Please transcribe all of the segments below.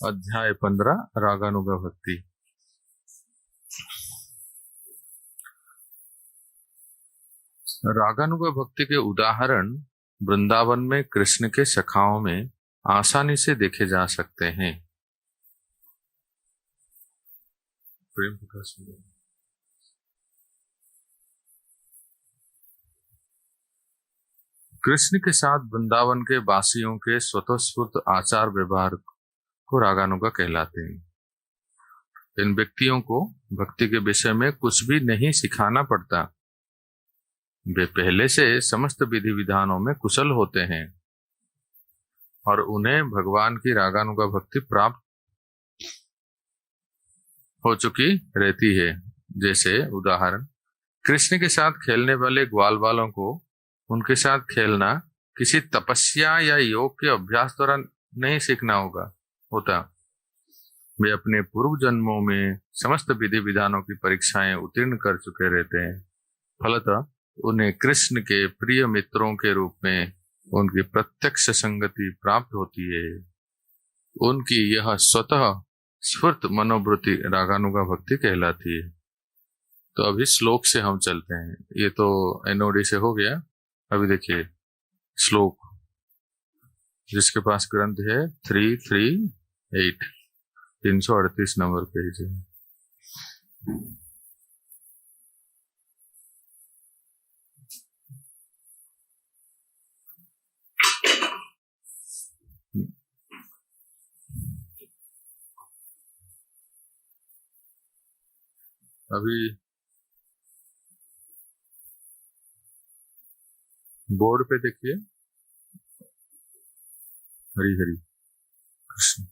अध्याय 15 रागानुगा भक्ति। रागानुगा भक्ति के उदाहरण वृंदावन में कृष्ण के सखाओं में आसानी से देखे जा सकते हैं। प्रेम प्रकाश कृष्ण के साथ वृंदावन के वासियों के स्वतःस्फूर्त आचार व्यवहार को रागानुगा कहलाते हैं। इन व्यक्तियों को भक्ति के विषय में कुछ भी नहीं सिखाना पड़ता। वे पहले से समस्त विधि विधानों में कुशल होते हैं और उन्हें भगवान की रागानुगा भक्ति प्राप्त हो चुकी रहती है। जैसे उदाहरण, कृष्ण के साथ खेलने वाले ग्वाल बालों को उनके साथ खेलना किसी तपस्या या योग के अभ्यास द्वारा नहीं सीखना होता। वे अपने पूर्व जन्मों में समस्त विधि विधानों की परीक्षाएं उत्तीर्ण कर चुके रहते हैं। फलतः उन्हें कृष्ण के प्रिय मित्रों के रूप में उनकी प्रत्यक्ष संगति प्राप्त होती है। उनकी यह स्वतः स्फूर्त मनोवृत्ति रागानुगा भक्ति कहलाती है। तो अभी श्लोक से हम चलते हैं। ये तो एनओडी से हो गया। अभी देखिए श्लोक, जिसके पास ग्रंथ है 338 338 नंबर पेज है। अभी बोर्ड पे देखिए, हरि हरि कृष्ण।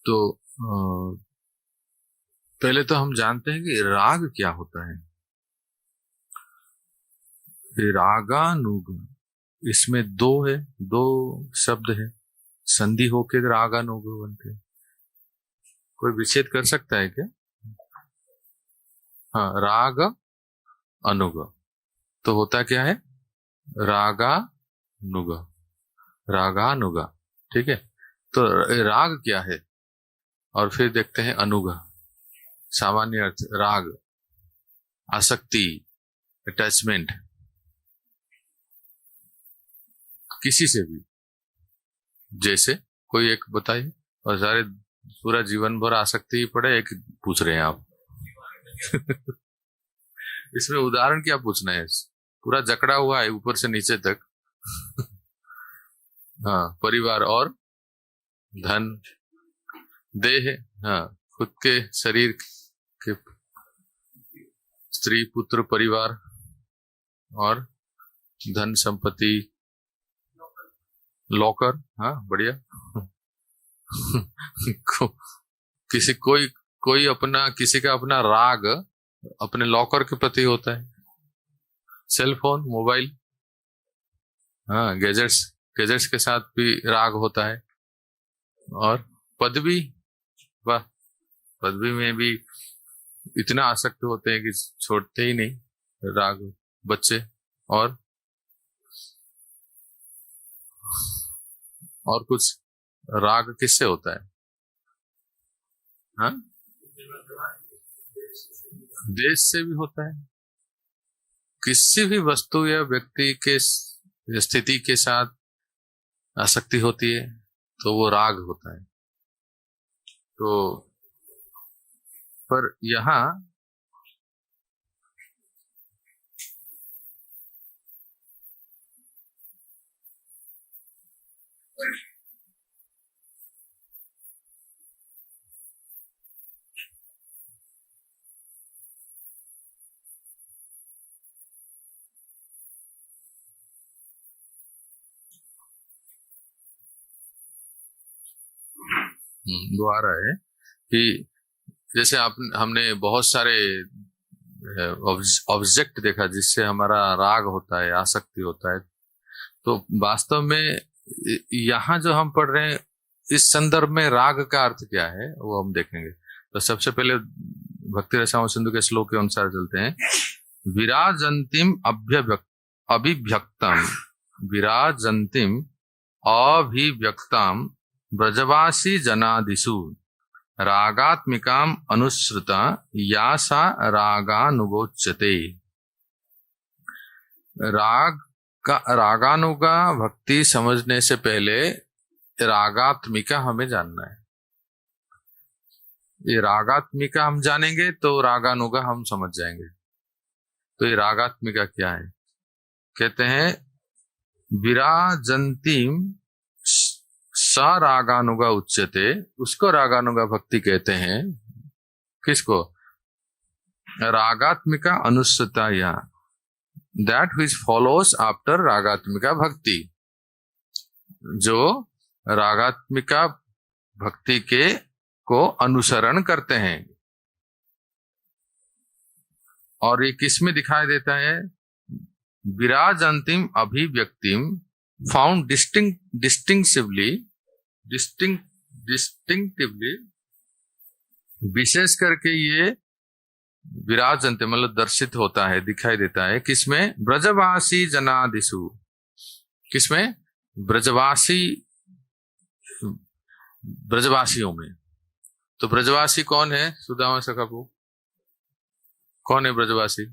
तो पहले तो हम जानते हैं कि राग क्या होता है। रागानुग, इसमें दो शब्द है, संधि होके रागानुग बनते। कोई विच्छेद कर सकता है क्या? हाँ, राग अनुग तो होता क्या है? रागानुग, रागानुगा। ठीक है, तो राग क्या है? और फिर देखते हैं अनुग, सामान्य अर्थ राग, आसक्ति, अटैचमेंट, किसी से भी। जैसे कोई एक बताइए, और सारे पूरा जीवन भर आसक्ति ही पड़े, एक पूछ रहे हैं आप। इसमें उदाहरण क्या पूछना है? पूरा जकड़ा हुआ है ऊपर से नीचे तक। हाँ, परिवार और धन, देह, हाँ, खुद के शरीर के, स्त्री पुत्र परिवार और धन संपत्ति, लॉकर, हाँ बढ़िया। कोई अपना, किसी का अपना राग अपने लॉकर के प्रति होता है। सेल फोन, मोबाइल, हाँ, गैजेट्स के साथ भी राग होता है। और पदवी, वाह, पदवी में भी इतना आसक्त होते हैं कि छोड़ते ही नहीं राग। बच्चे और कुछ राग किससे होता है? हाँ, देश से भी होता है। किसी भी वस्तु या व्यक्ति के स्थिति के साथ आसक्ति होती है तो वो राग होता है। तो पर यहाँ वो आ रहा है कि जैसे हमने बहुत सारे ऑब्जेक्ट देखा जिससे हमारा राग होता है, आसक्ति होता है। तो वास्तव में यहाँ जो हम पढ़ रहे हैं, इस संदर्भ में राग का अर्थ क्या है वो हम देखेंगे। तो सबसे पहले भक्ति रसायन सिंधु के श्लोक के अनुसार चलते हैं। विराजंतिम अभिव्यक्तम विराजन्तीम अभिव्यक्ताम ब्रजवासी जनादिषु रागात्मिकाम अनुसृता या सा रागानुगोच्यते। रागानुगा भक्ति समझने से पहले रागात्मिका हमें जानना है। ये रागात्मिका हम जानेंगे तो रागानुगा हम समझ जाएंगे। तो ये रागात्मिका क्या है? कहते हैं विराजंतीम स रागानुगा उच्यते, उसको रागानुगा भक्ति कहते हैं। किसको? रागात्मिका अनुसृता या दैट व्हिच फॉलोस आफ्टर रागात्मिका भक्ति, जो रागात्मिका भक्ति के को अनुसरण करते हैं। और ये किस में दिखाई देता है? विराजंतीम अभिव्यक्तिम फाउंड डिस्टिंक्टिवली विशेष करके ये विराजंते मतलब दर्शित होता है, दिखाई देता है। किसमें? ब्रजवासी जनादिषु। किसमें? ब्रजवासियों में। तो ब्रजवासी कौन है? सुदामा सखापू, कौन है ब्रजवासी?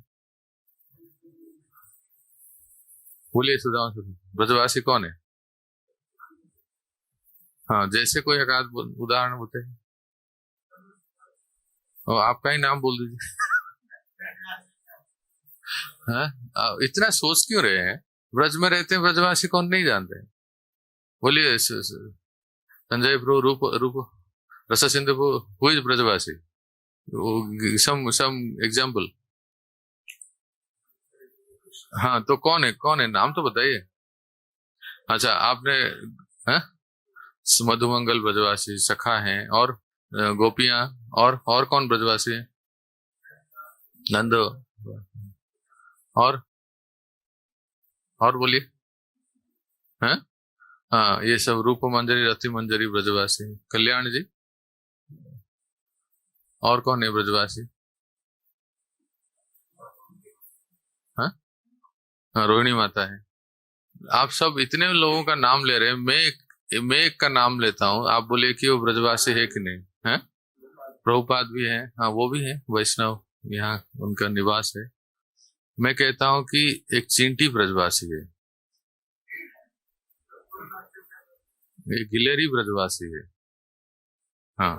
बोलिए सुदामा सखापू, ब्रजवासी कौन है? हाँ, जैसे कोई एक आध उदाहरण होते हैं। और आपका ही नाम बोल दीजिए। हाँ, इतना सोच क्यों रहे हैं? ब्रज में रहते हैं ब्रजवासी कौन नहीं जानते? बोलिए संजय प्रभु, रूप रस सिंधु, हु इज ब्रजवासी? Some example. हाँ, तो कौन है नाम तो बताइए। अच्छा, आपने मधुमंगल ब्रजवासी सखा हैं, और गोपियां, और कौन ब्रजवासी है? नंद, और बोलिए। हैं? हाँ, ये सब रूप मंजरी, रति मंजरी ब्रजवासी। कल्याण जी, और कौन है ब्रजवासी? हाँ, रोहिणी माता है। आप सब इतने लोगों का नाम ले रहे हैं, मैं एक का नाम लेता हूं, आप बोले कि वो ब्रजवासी है कि नहीं है? प्रभुपाद भी है, हाँ वो भी है, वैष्णव, यहाँ उनका निवास है। मैं कहता हूं कि एक चींटी ब्रजवासी है, एक गिलेरी ब्रजवासी है। हाँ,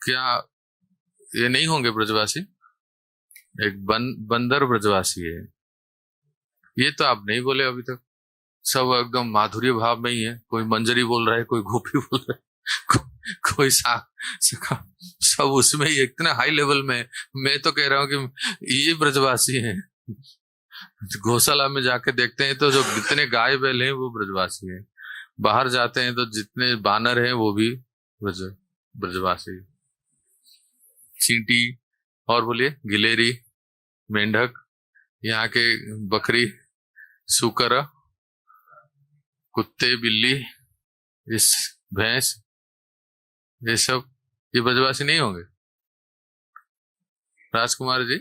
क्या ये नहीं होंगे ब्रजवासी? एक बंदर ब्रजवासी है। ये तो आप नहीं बोले अभी तक। सब एकदम माधुर्य भाव में ही है। कोई मंजरी बोल रहा है, कोई गोपी बोल रहा है, कोई सब उसमें ही इतना हाई लेवल में। मैं तो कह रहा हूं कि ये ब्रजवासी हैं। गौशाला में जाके देखते हैं तो जो जितने गाय बैल हैं वो ब्रजवासी हैं। बाहर जाते हैं तो जितने बानर हैं वो भी ब्रजवासी। चींटी, और बोलिए गिलेरी, मेंढक, यहाँ के बकरी, सुकर, कुत्ते, बिल्ली, इस भैंस, ये सब ये ब्रजवासी नहीं होंगे? राजकुमार जी,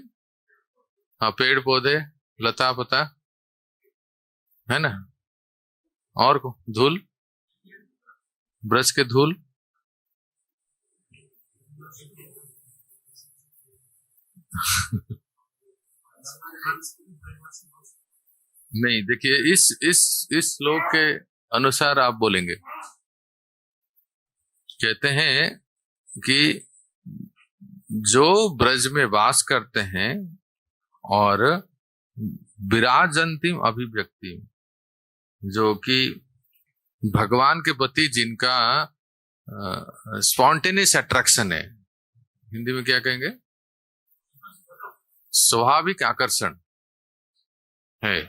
हाँ, पेड़ पौधे, लता पता, है ना? और को धूल, ब्रज के धूल, नहीं, देखिए इस श्लोक के अनुसार आप बोलेंगे। कहते हैं कि जो ब्रज में वास करते हैं और विराजंतीम अभिव्यक्ति, जो कि भगवान के प्रति जिनका स्पॉन्टेनियस अट्रैक्शन है, हिंदी में क्या कहेंगे? स्वाभाविक आकर्षण है।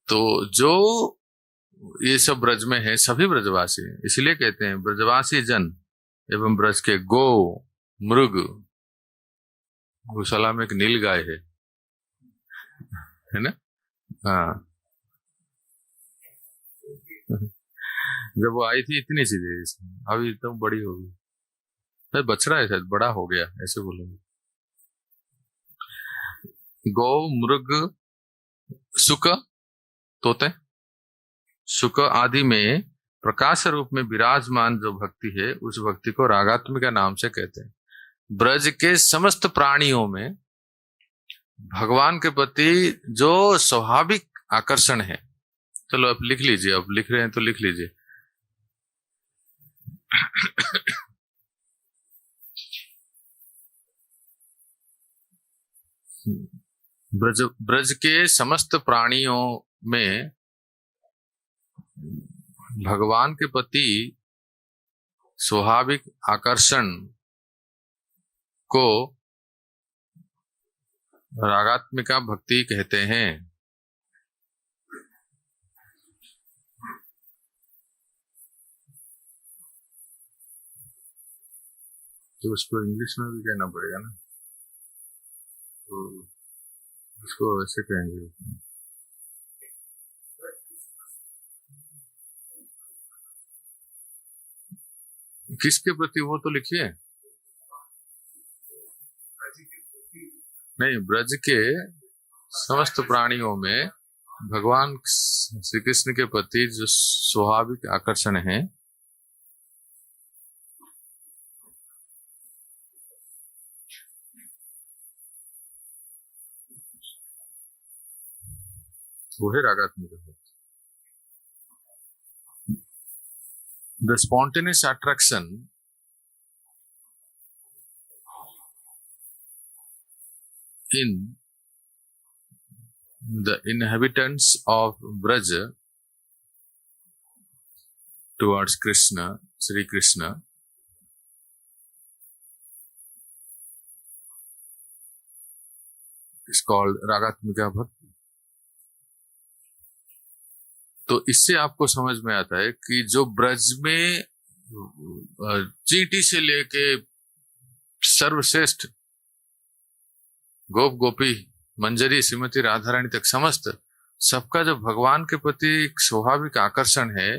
तो जो ये सब ब्रज में है, सभी ब्रजवासी हैं। इसलिए कहते हैं ब्रजवासी जन एवं ब्रज के गो, मृग, गौशाला में एक नील गाय है ना? हाँ, जब वो आई थी इतनी सी थी, अभी तो बड़ी हो गई, शायद बछड़ा है, शायद बड़ा हो गया, ऐसे बोलेंगे। गौ, मृग, सुक, तोते, सुख आदि में प्रकाश रूप में विराजमान जो भक्ति है, उस भक्ति को रागात्मिका नाम से कहते हैं। ब्रज के समस्त प्राणियों में भगवान के प्रति जो स्वाभाविक आकर्षण है, चलो अब लिख लीजिए, अब लिख रहे हैं तो लिख लीजिए। ब्रज के समस्त प्राणियों में भगवान के प्रति स्वाभाविक आकर्षण को रागात्मिका भक्ति कहते हैं। तो उसको इंग्लिश में भी कहना पड़ेगा ना, तो इसको ऐसे कहेंगे। किसके प्रति, वो तो लिखिए। नहीं, ब्रज के समस्त प्राणियों में भगवान श्री कृष्ण के प्रति जो स्वाभाविक आकर्षण है, वो है रागात्मिका भक्ति। The spontaneous attraction in the inhabitants of Braj towards Krishna, Sri Krishna, is called रागात्मिका भक्ति। तो इससे आपको समझ में आता है कि जो ब्रज में चींटी से लेके सर्वश्रेष्ठ गोप गोपी मंजरी श्रीमती राधा रानी तक समस्त सबका जो भगवान के प्रति एक स्वाभाविक आकर्षण है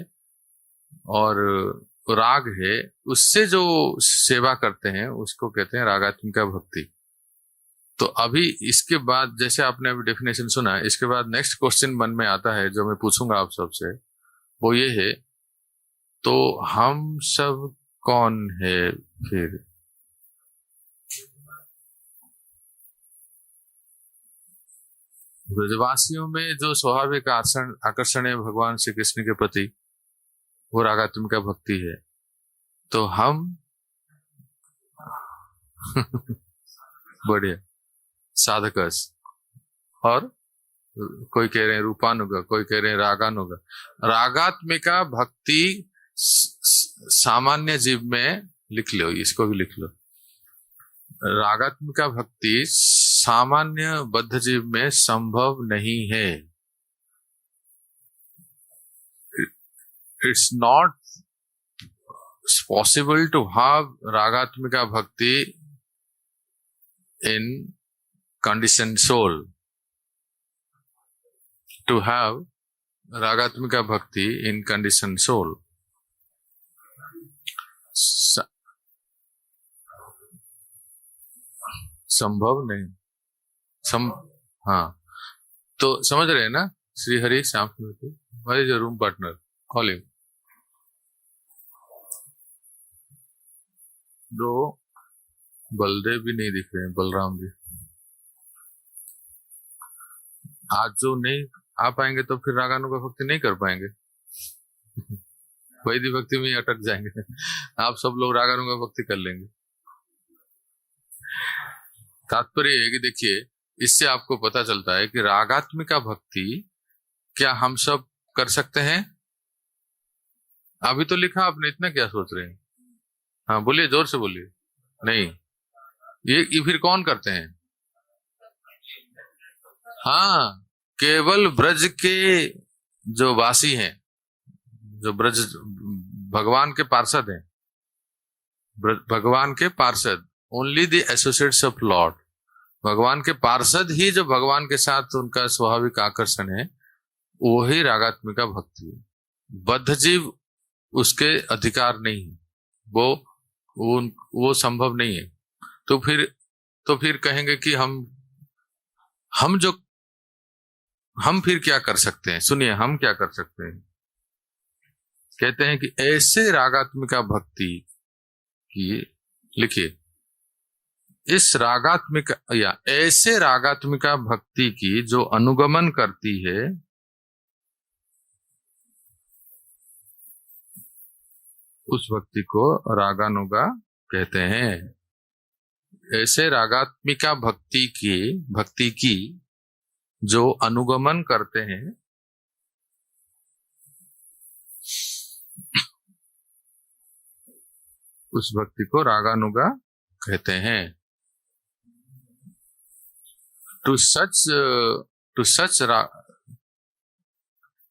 और राग है, उससे जो सेवा करते हैं उसको कहते हैं रागात्मिका भक्ति। तो अभी इसके बाद, जैसे आपने अभी डेफिनेशन सुना, इसके बाद नेक्स्ट क्वेश्चन मन में आता है जो मैं पूछूंगा आप सबसे, वो ये है, तो हम सब कौन है फिर? ब्रजवासियों में जो स्वाभाविक आकर्षण है भगवान श्री कृष्ण के प्रति, वो रागात्मिका भक्ति है। तो हम बढ़िया साधकस, और कोई कह रहे हैं रूपानुगा, कोई कह रहे हैं रागानुगा। रागात्मिका भक्ति सामान्य जीव में, लिख लो, इसको भी लिख लो, रागात्मिका भक्ति सामान्य बद्ध जीव में संभव नहीं है। It's not possible to have रागात्मिका भक्ति in conditioned soul. To have रागात्मिका भक्ति in conditioned soul, संभव नहीं। हाँ, तो समझ रहे हैं ना? Shri Hari Shyam, Where is your room partner? Call him. दो बलदेव भी नहीं दिख रहे हैं, बलराम जी आज जो नहीं आ पाएंगे तो फिर रागानुगा भक्ति नहीं कर पाएंगे, वैदिक भक्ति में ही अटक जाएंगे। आप सब लोग रागानुगा भक्ति कर लेंगे। तात्पर्य है कि देखिए, इससे आपको पता चलता है कि रागात्मिका भक्ति क्या हम सब कर सकते हैं? अभी तो लिखा आपने, इतना क्या सोच रहे हैं? हाँ बोलिए, जोर से बोलिए। नहीं, ये फिर कौन करते हैं? हाँ, केवल ब्रज के जो वासी हैं, जो ब्रज भगवान के पार्षद हैं, भगवान के पार्षद, only the associates of Lord, भगवान के पार्षद ही जो भगवान के साथ उनका स्वाभाविक आकर्षण है, वही रागात्मिका भक्ति है। बद्ध जीव उसके अधिकार नहीं है, वो संभव नहीं है। तो फिर कहेंगे कि हम फिर क्या कर सकते हैं? सुनिए, हम क्या कर सकते हैं? कहते हैं कि ऐसे रागात्मिका भक्ति की, लिखिए, इस रागात्मिका या ऐसे रागात्मिका भक्ति की जो अनुगमन करती है, उस भक्ति को रागानुगा कहते हैं। ऐसे रागात्मिका भक्ति की जो अनुगमन करते हैं, उस भक्ति को रागानुगा कहते हैं।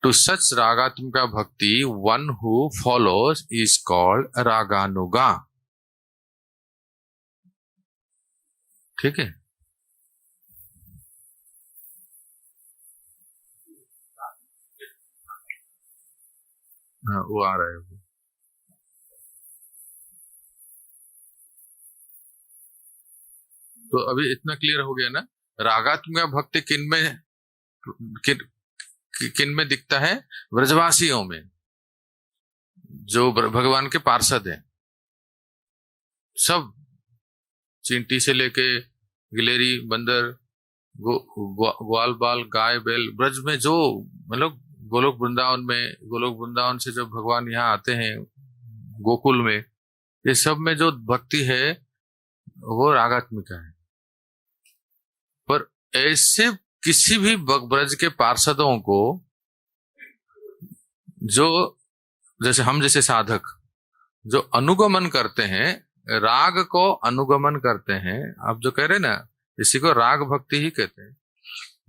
टू सच रागात्मिका भक्ति one who follows is called रागानुगा। ठीक है। हाँ, वो आ रहा है। तो अभी इतना क्लियर हो गया ना, रागात्मिका भक्ति किन में दिखता है? ब्रजवासियों में, जो भगवान के पार्षद हैं। सब, चींटी से लेके गिलेरी, बंदर, ग्वाल बाल, गाय बैल, ब्रज में जो, मतलब गोलोक वृंदावन से जो भगवान यहाँ आते हैं गोकुल में, ये सब में जो भक्ति है वो रागात्मिका है। पर ऐसे किसी भी ब्रज के पार्षदों को, जो जैसे हम जैसे साधक जो अनुगमन करते हैं, राग को अनुगमन करते हैं, आप जो कह रहे हैं ना, इसी को राग भक्ति ही कहते हैं।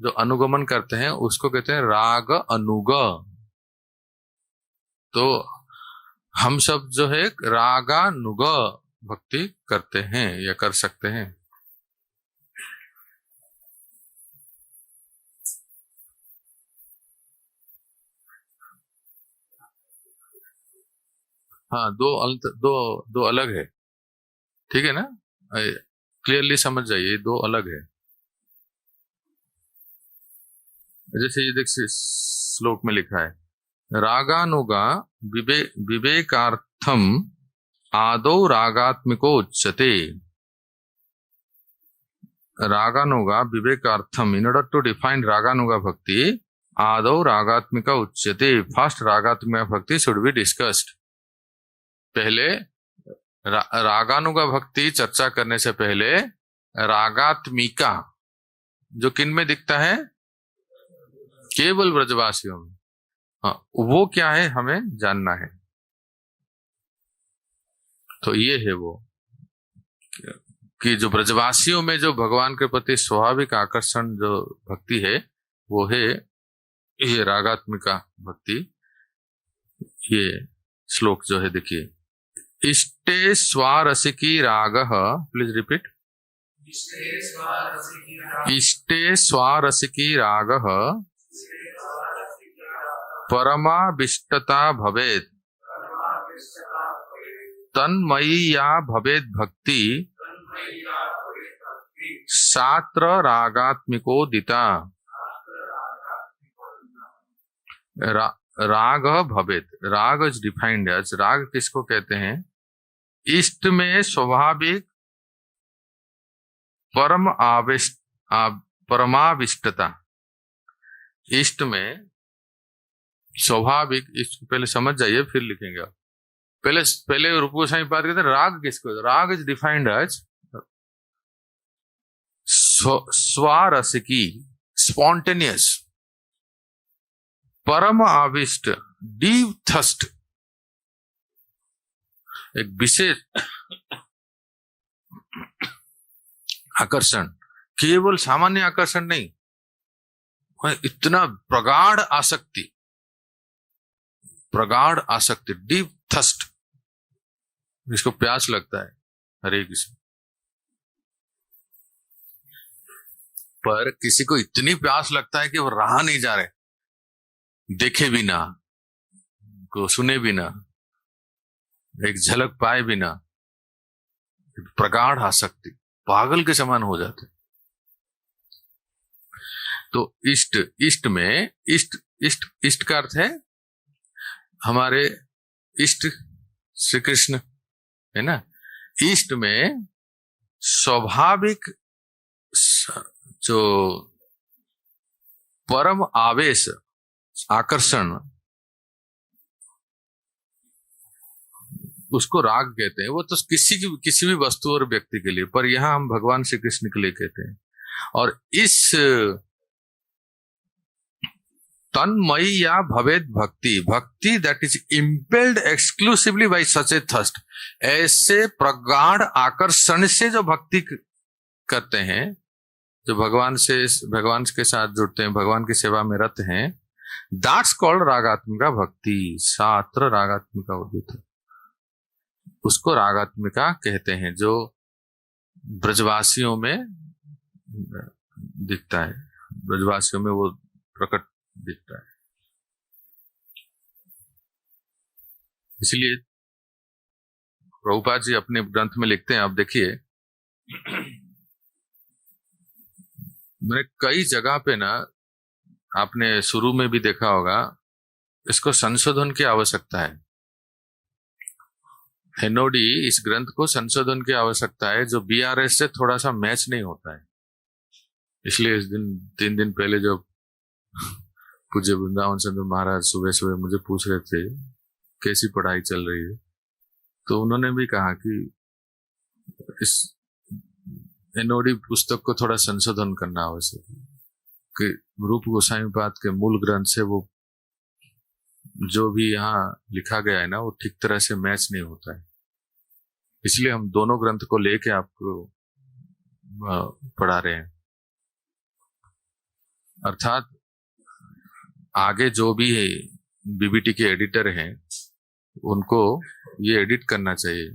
जो अनुगमन करते हैं उसको कहते हैं राग अनुग। तो हम सब जो है रागानुग भक्ति करते हैं या कर सकते हैं। हाँ, दो अलग है। ठीक है ना, क्लियरली समझ जाइए, दो अलग है। जैसे ये देख, श्लोक में लिखा है, रागानुगा विवेकार्थम आदौ रागात्मिको उच्यते। रागानुगा विवेकार्थम, इन ऑर्डर टू डिफाइन रागानुगा भक्ति, आदौ रागात्मिका उच्यते, फर्स्ट रागात्मिका भक्ति शुड बी डिस्कस्ड। पहले रागानुगा भक्ति चर्चा करने से पहले रागात्मिका, जो किन में दिखता है? केवल ब्रजवासियों में। हाँ, वो क्या है हमें जानना है। तो ये है वो कि जो ब्रजवासियों में जो भगवान के प्रति स्वाभाविक आकर्षण जो भक्ति है, वो है ये रागात्मिका भक्ति। ये श्लोक जो है देखिए, इष्टे स्वारसिकी रागः, प्लीज रिपीट, इष्टे स्वारसिकी रागः परमाविष्टता भवेत्, तन्मयी या भवेत् भक्ति, सात्र रागात्मिकोदिता। राग भवेत्, राग इज डिफाइंड एज, राग किसको कहते हैं? इष्ट में स्वाभाविक परमाविष्टता। इष्ट में स्वाभाविक, इसको पहले समझ जाइए फिर लिखेंगे आप। पहले रूप गोस्वामी बात करते हैं राग किसको? राग इज डिफाइंड एज स्वारसिकी, स्पॉन्टेनियस, परम आविष्ट, डीप थर्स्ट, एक विशेष आकर्षण, केवल सामान्य आकर्षण नहीं, इतना प्रगाढ़ आसक्ति, डीप थर्स्ट, जिसको प्यास लगता है। हरे कृष्ण। पर किसी को इतनी प्यास लगता है कि वो रहा नहीं जा रहे, देखे बिना, को सुने बिना, एक झलक पाए बिना, प्रगाढ़ आसक्ति, पागल के समान हो जाते। तो इष्ट में, इष्ट का अर्थ है हमारे इष्ट श्री कृष्ण है ना। इष्ट में स्वाभाविक जो परम आवेश आकर्षण, उसको राग कहते हैं। वो तो किसी भी वस्तु और व्यक्ति के लिए, पर यहां हम भगवान श्री कृष्ण के लिए कहते हैं। और इस तन्मयी या भवेद भक्ति, भक्ति that is impelled exclusively by such a thirst, ऐसे प्रगाढ़ आकर्षण से जो भक्ति करते हैं, जो भगवान के साथ जुड़ते हैं, भगवान की सेवा में रत हैं, दैट्स कॉल्ड रागात्मिका भक्ति। शास्त्र रागात्मिका उदित है, उसको रागात्मिका कहते हैं, जो ब्रजवासियों में दिखता है, ब्रजवासियों में वो प्रकट दिखता है। इसलिए प्रभुपाद जी अपने ग्रंथ में लिखते हैं, आप देखिए, मैंने कई जगह पे ना, आपने शुरू में भी देखा होगा, इसको संशोधन की आवश्यकता है। हेनोडी इस ग्रंथ को संशोधन की आवश्यकता है, जो बीआरएस से थोड़ा सा मैच नहीं होता है। इसलिए इस दिन 3 दिन पहले जो पूज्य वृंदावन चंद्र महाराज सुबह सुबह मुझे पूछ रहे थे कैसी पढ़ाई चल रही है, तो उन्होंने भी कहा कि इस हेनोडी पुस्तक को थोड़ा संशोधन करना आवश्यक है, कि रूप गोस्वामी पाद के मूल ग्रंथ से वो जो भी यहाँ लिखा गया है ना, वो ठीक तरह से मैच नहीं होता है। इसलिए हम दोनों ग्रंथ को लेके आपको पढ़ा रहे हैं। अर्थात आगे जो भी है बीबीटी के एडिटर हैं, उनको ये एडिट करना चाहिए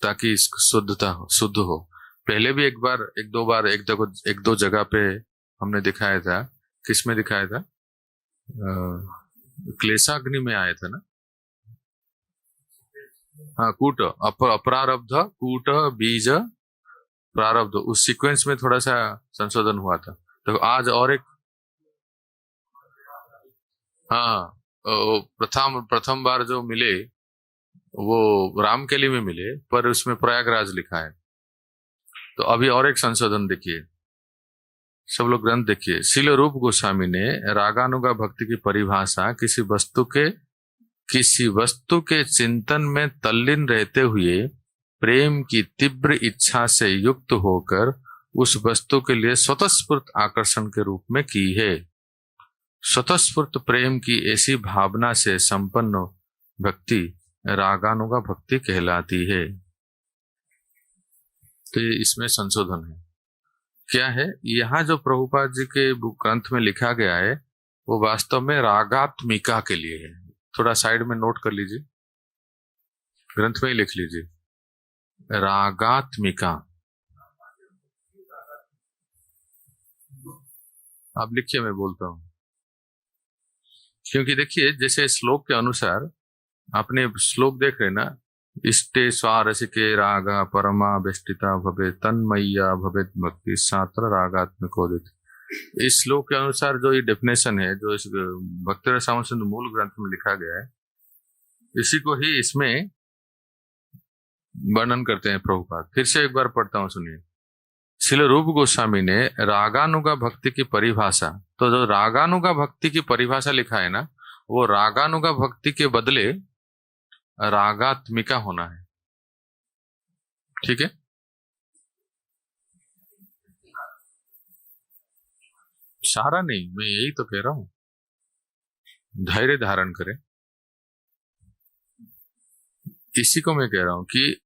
ताकि इसको शुद्ध हो। पहले भी एक दो जगह पे हमने दिखाया था। किस में दिखाया था? क्लेशाग्नि में आया था ना। हाँ, कूट अप्रारब्ध कूट बीज प्रारब्ध, उस सीक्वेंस में थोड़ा सा संशोधन हुआ था। तो आज और एक, हाँ, प्रथम बार जो मिले वो रामकेली में मिले, पर उसमें प्रयागराज लिखा है। तो अभी और एक संशोधन देखिए, सब लोग ग्रंथ देखिए। शील रूप गोस्वामी ने रागानुगा भक्ति की परिभाषा किसी वस्तु के चिंतन में तल्लीन रहते हुए प्रेम की तीव्र इच्छा से युक्त होकर उस वस्तु के लिए स्वतःस्फूर्त आकर्षण के रूप में की है। स्वतःस्फूर्त प्रेम की ऐसी भावना से संपन्न भक्ति रागानुगा भक्ति कहलाती है। तो ये इसमें संशोधन है। क्या है यहाँ जो प्रभुपाद जी के ग्रंथ में लिखा गया है, वो वास्तव में रागात्मिका के लिए है। थोड़ा साइड में नोट कर लीजिए, ग्रंथ में ही लिख लीजिए, रागात्मिका। आप लिखिए, मैं बोलता हूं। क्योंकि देखिए, जैसे श्लोक के अनुसार, आपने श्लोक देख रहे ना, इष्टे स्वारसिके रागा परमा बेष्टिता भवे तन्मय्या भवेत भक्ति सात्र रागात्मिकोदित। इस श्लोक के अनुसार जो ये डेफिनेशन है, जो इस भक्ति रसायन सिंधु मूल ग्रंथ में लिखा गया है, इसी को ही इसमें वर्णन करते हैं प्रभुपाद। फिर से एक बार पढ़ता हूं, सुनिए। श्रील रूप गोस्वामी ने रागानुगा भक्ति की परिभाषा, तो जो रागानुगा भक्ति की परिभाषा लिखा है ना, वो रागानुगा भक्ति के बदले रागात्मिका होना है। ठीक है, सारा नहीं, मैं यही तो कह रहा हूं, धैर्य धारण करें। इसी को मैं कह रहा हूं कि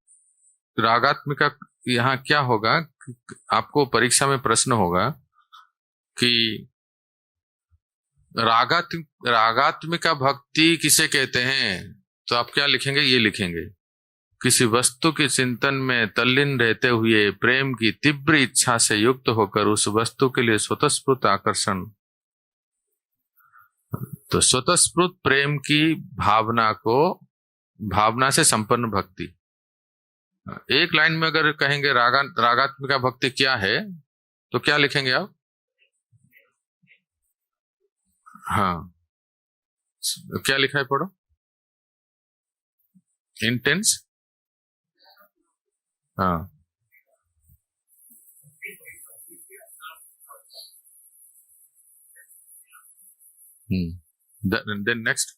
रागात्मिका यहाँ क्या होगा, आपको परीक्षा में प्रश्न होगा कि रागात्मिका भक्ति किसे कहते हैं, तो आप क्या लिखेंगे? ये लिखेंगे, किसी वस्तु के चिंतन में तल्लीन रहते हुए प्रेम की तीव्र इच्छा से युक्त होकर उस वस्तु के लिए स्वतःस्फूर्त आकर्षण। तो स्वतःस्फूर्त प्रेम की भावना से संपन्न भक्ति। एक लाइन में अगर कहेंगे रागात्मिका भक्ति क्या है, तो क्या लिखेंगे आप? हाँ, क्या लिखा है, पढ़ो। इंटेंस, हाँ, then next,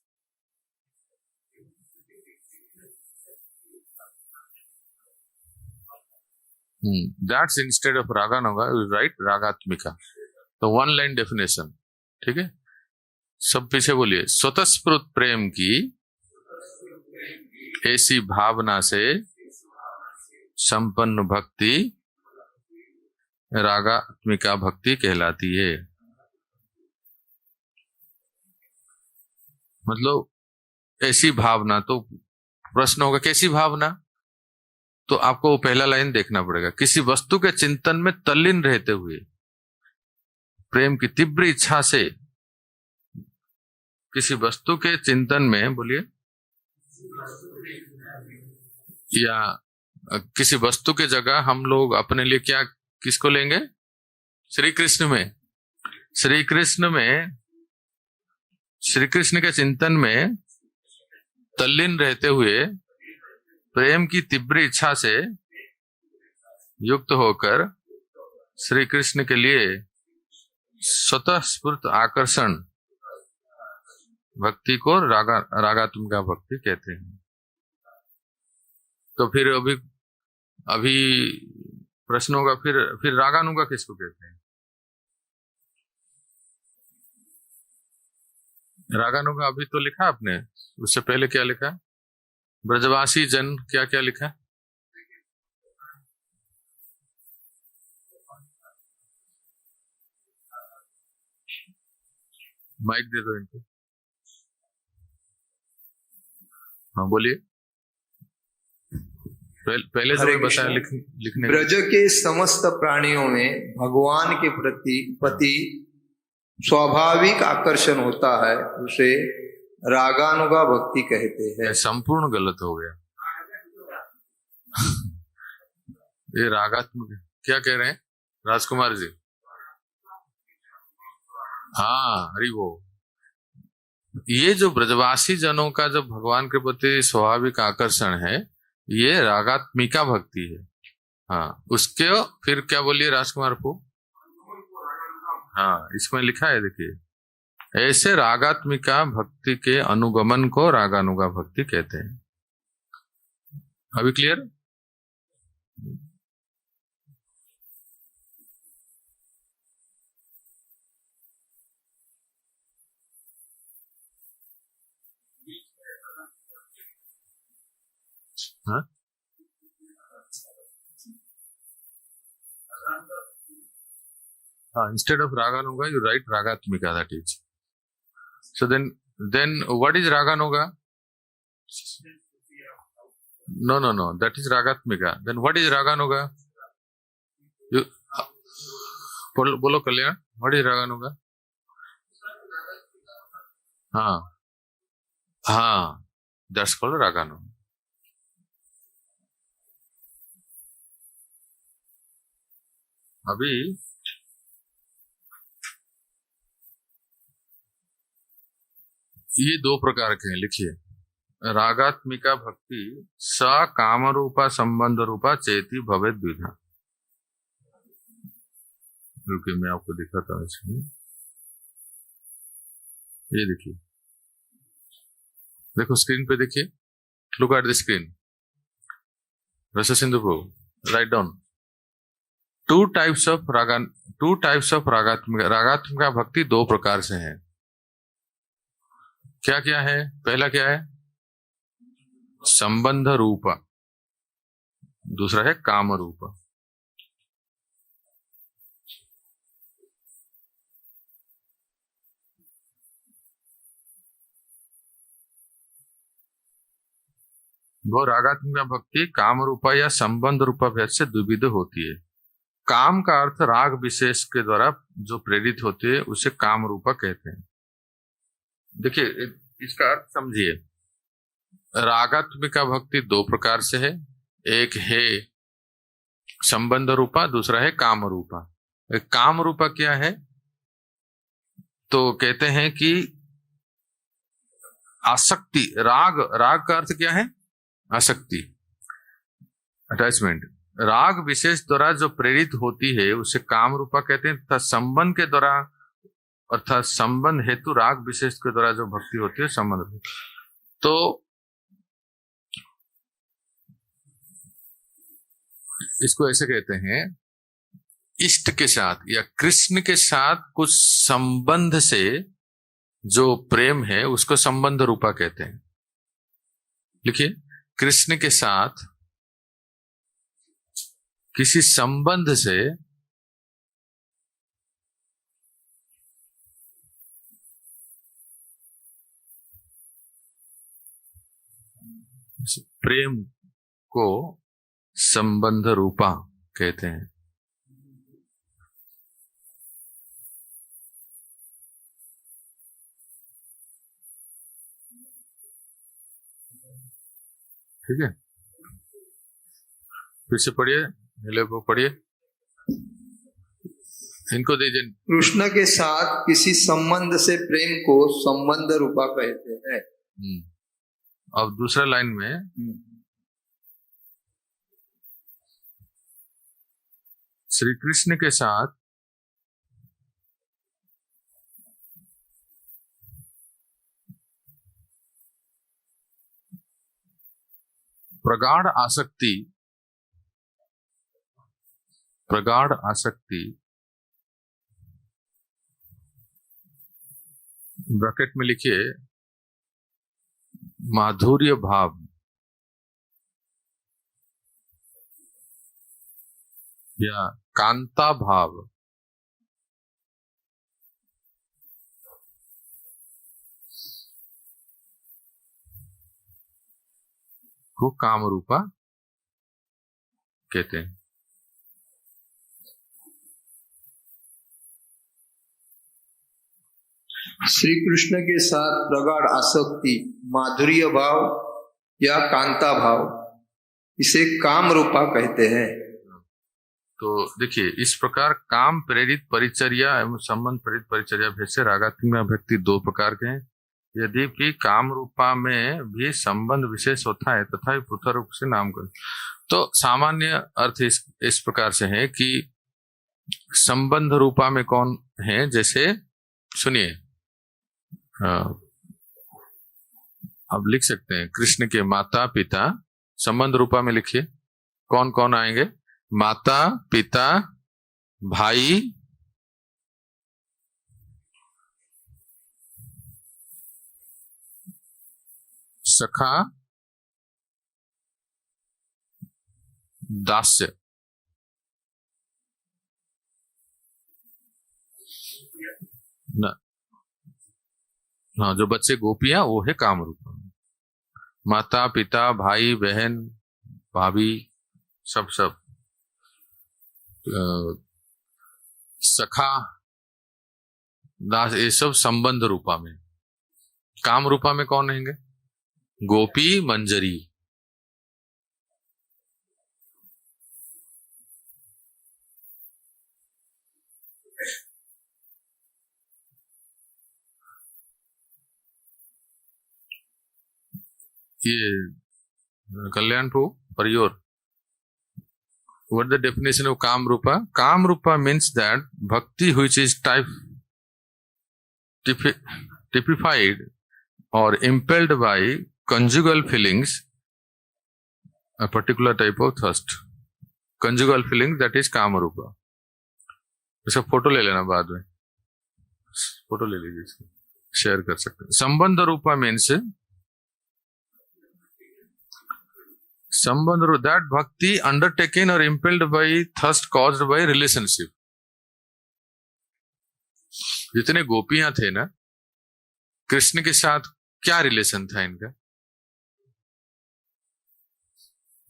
that's instead of रागानुगा, राइट, रागात्मिका। तो वन लाइन डेफिनेशन, ठीक है, सब पीछे बोलिए। स्वतःस्फूर्त प्रेम की ऐसी भावना से संपन्न भक्ति रागात्मिका भक्ति कहलाती है। मतलब ऐसी भावना, तो प्रश्न होगा कैसी भावना, तो आपको वो पहला लाइन देखना पड़ेगा। किसी वस्तु के चिंतन में तल्लीन रहते हुए प्रेम की तीव्र इच्छा से, किसी वस्तु के चिंतन में, बोलिए, या किसी वस्तु के जगह हम लोग अपने लिए क्या, किसको लेंगे, श्री कृष्ण में, श्री कृष्ण में, श्री कृष्ण के चिंतन में तल्लीन रहते हुए प्रेम की तीव्र इच्छा से युक्त होकर श्री कृष्ण के लिए स्वतः स्फूर्त आकर्षण भक्ति को रागात्मिका भक्ति कहते हैं। तो फिर अभी अभी प्रश्न होगा, फिर रागानुगा किसको कहते हैं? रागानुगा अभी तो लिखा आपने, उससे पहले क्या लिखा है? ब्रजवासी जन क्या क्या लिखा है? माइक दे दो इनको। हाँ बोलिए, पहले तो बताया लिखने। ब्रज के समस्त प्राणियों में भगवान के प्रति स्वाभाविक आकर्षण होता है, उसे रागानुगा भक्ति कहते हैं। संपूर्ण गलत हो गया। ये रागात्मक क्या कह रहे हैं राजकुमार जी? हाँ, हरि वो, ये जो ब्रजवासी जनों का जो भगवान के प्रति स्वाभाविक आकर्षण है, ये रागात्मिका भक्ति है। हाँ, उसके फिर क्या बोलिए राजकुमार को? हाँ, इसमें लिखा है, देखिए, ऐसे रागात्मिका भक्ति के अनुगमन को रागानुगा भक्ति कहते हैं। अभी क्लियर? हाँ, instead of raganuga you write ragatmika, that is. So then what is raganuga? No, that is ragatmika. Then what is raganuga? You bolo Kalyan, what is raganuga? हाँ, that's called raganuga. अभी ये दो प्रकार के हैं, लिखिए। रागात्मिका भक्ति स काम रूपा संबंध रूपा चेती भवेद द्विधा। रुकिए, मैं आपको दिखाता हूँ इसमें। ये देखिए, देखो स्क्रीन पे देखिए, लुक एट द स्क्रीन। रस सिंधु प्रभु, write down two types of रागात्मिका भक्ति दो प्रकार से है। क्या क्या है? पहला क्या है? संबंध रूपा, दूसरा है काम रूपा। वो रागात्मिका भक्ति काम रूपा या संबंध रूपा भेद से द्विविध होती है। काम का अर्थ राग विशेष के द्वारा जो प्रेरित होते हैं उसे काम रूपा कहते हैं। देखिए, इसका अर्थ समझिए। रागात्मिका भक्ति दो प्रकार से है, एक है संबंध रूपा, दूसरा है काम रूपा। काम रूपा क्या है? तो कहते हैं कि आसक्ति, राग का अर्थ क्या है? आसक्ति, अटैचमेंट, राग विशेष द्वारा जो प्रेरित होती है उसे काम रूपा कहते हैं, तथा संबंध के द्वारा अर्थात संबंध हेतु राग विशेष के द्वारा जो भक्ति होती है संबंध। तो इसको ऐसे कहते हैं, इष्ट के साथ या कृष्ण के साथ कुछ संबंध से जो प्रेम है उसको संबंध रूपा कहते हैं। लिखिए, कृष्ण के साथ किसी संबंध से प्रेम को संबंध रूपा कहते हैं। ठीक है, फिर से पढ़िए, नीले को पढ़िए, इनको दीजिए। कृष्ण के साथ किसी संबंध से प्रेम को संबंध रूपा कहते हैं। अब दूसरा लाइन में श्री कृष्ण के साथ प्रगाढ़ आसक्ति, प्रगाढ़ आसक्ति ब्रैकेट में लिखिए माधुर्य भाव या कांता भाव को काम रूपा कहते हैं। श्री कृष्ण के साथ प्रगाढ़ आसक्ति, माधुर्य भाव या कांता भाव, इसे काम रूपा कहते हैं। तो देखिए, इस प्रकार काम प्रेरित परिचर्या एवं संबंध प्रेरित परिचर्या भेद से रागात्मक अभिव्यक्ति दो प्रकार के हैं। यदि कि काम रूपा में भी संबंध विशेष होता है तथा पृथक रूप से नामकरण। तो सामान्य अर्थ इस प्रकार से है कि संबंध रूपा में कौन है, जैसे सुनिए, अब लिख सकते हैं कृष्ण के माता पिता, संबंध रूपा में लिखिए कौन कौन आएंगे, माता पिता, भाई, सखा, दास्य। न, हाँ, जो बच्चे गोपियां वो है काम रूपा। माता पिता, भाई बहन, भाभी, सब सब। सखा, दास, ये सब संबंध रूपा में। काम रूपा में कौन रहेंगे, गोपी मंजरी। ये Kalyanpur परियोर। What the definition of Kam Rupa? Kam Rupa means that bhakti which is typified or impelled by conjugal feelings, a particular type of thirst. Conjugal feelings, that is Kam Rupa. इसका फोटो ले लेना बाद में, photo ले लीजिए, इसको share कर सकते हैं। संबंध रूपा मीन्स संबंध, that bhakti undertaken or impelled by thirst caused by relationship. जितने गोपियां थे ना, कृष्ण के साथ क्या रिलेशन था इनका?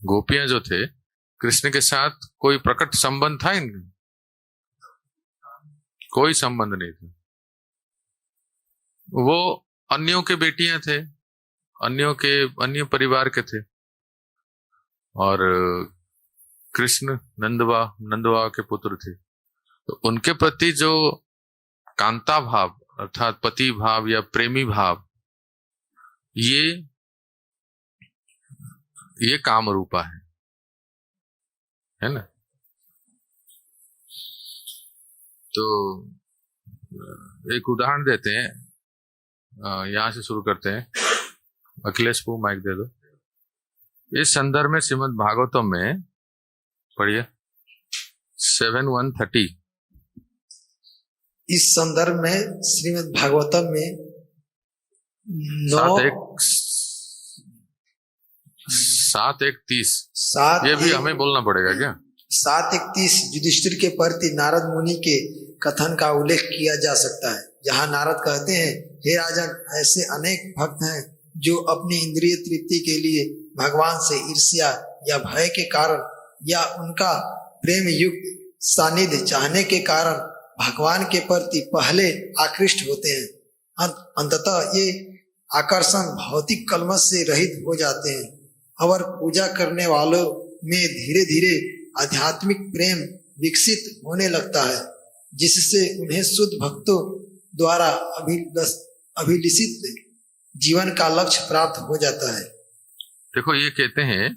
गोपियां जो थे कृष्ण के साथ कोई प्रकट संबंध था इनका? कोई संबंध नहीं था। वो अन्यों के बेटियां थे, अन्य परिवार के थे, और कृष्ण नंदवा के पुत्र थे। तो उनके प्रति जो कांता भाव अर्थात पति भाव या प्रेमी भाव, ये काम रूपा है ना। तो एक उदाहरण देते हैं, यहां से शुरू करते हैं। अखिलेश को माइक दे दो। इस संदर्भ में श्रीमद् भागवतम में पढ़िए 7:130। इस संदर्भ में श्रीमद् भागवतम में 7:130। ये भी हमें बोलना पड़ेगा क्या? 7:31 युधिष्ठिर के प्रति नारद मुनि के कथन का उल्लेख किया जा सकता है, जहाँ नारद कहते हैं, हे राजन, ऐसे अनेक भक्त हैं जो अपनी इंद्रिय तृप्ति के लिए भगवान से ईर्ष्या या भय के कारण या उनका प्रेम युक्त सानिध्य चाहने के कारण भगवान के प्रति पहले आकृष्ट होते हैं। अंततः ये आकर्षण भौतिक कलमश से रहित हो जाते हैं और पूजा करने वालों में धीरे धीरे आध्यात्मिक प्रेम विकसित होने लगता है, जिससे उन्हें शुद्ध भक्तों द्वारा अभिलषित जीवन का लक्ष्य प्राप्त हो जाता है। देखो, ये कहते हैं,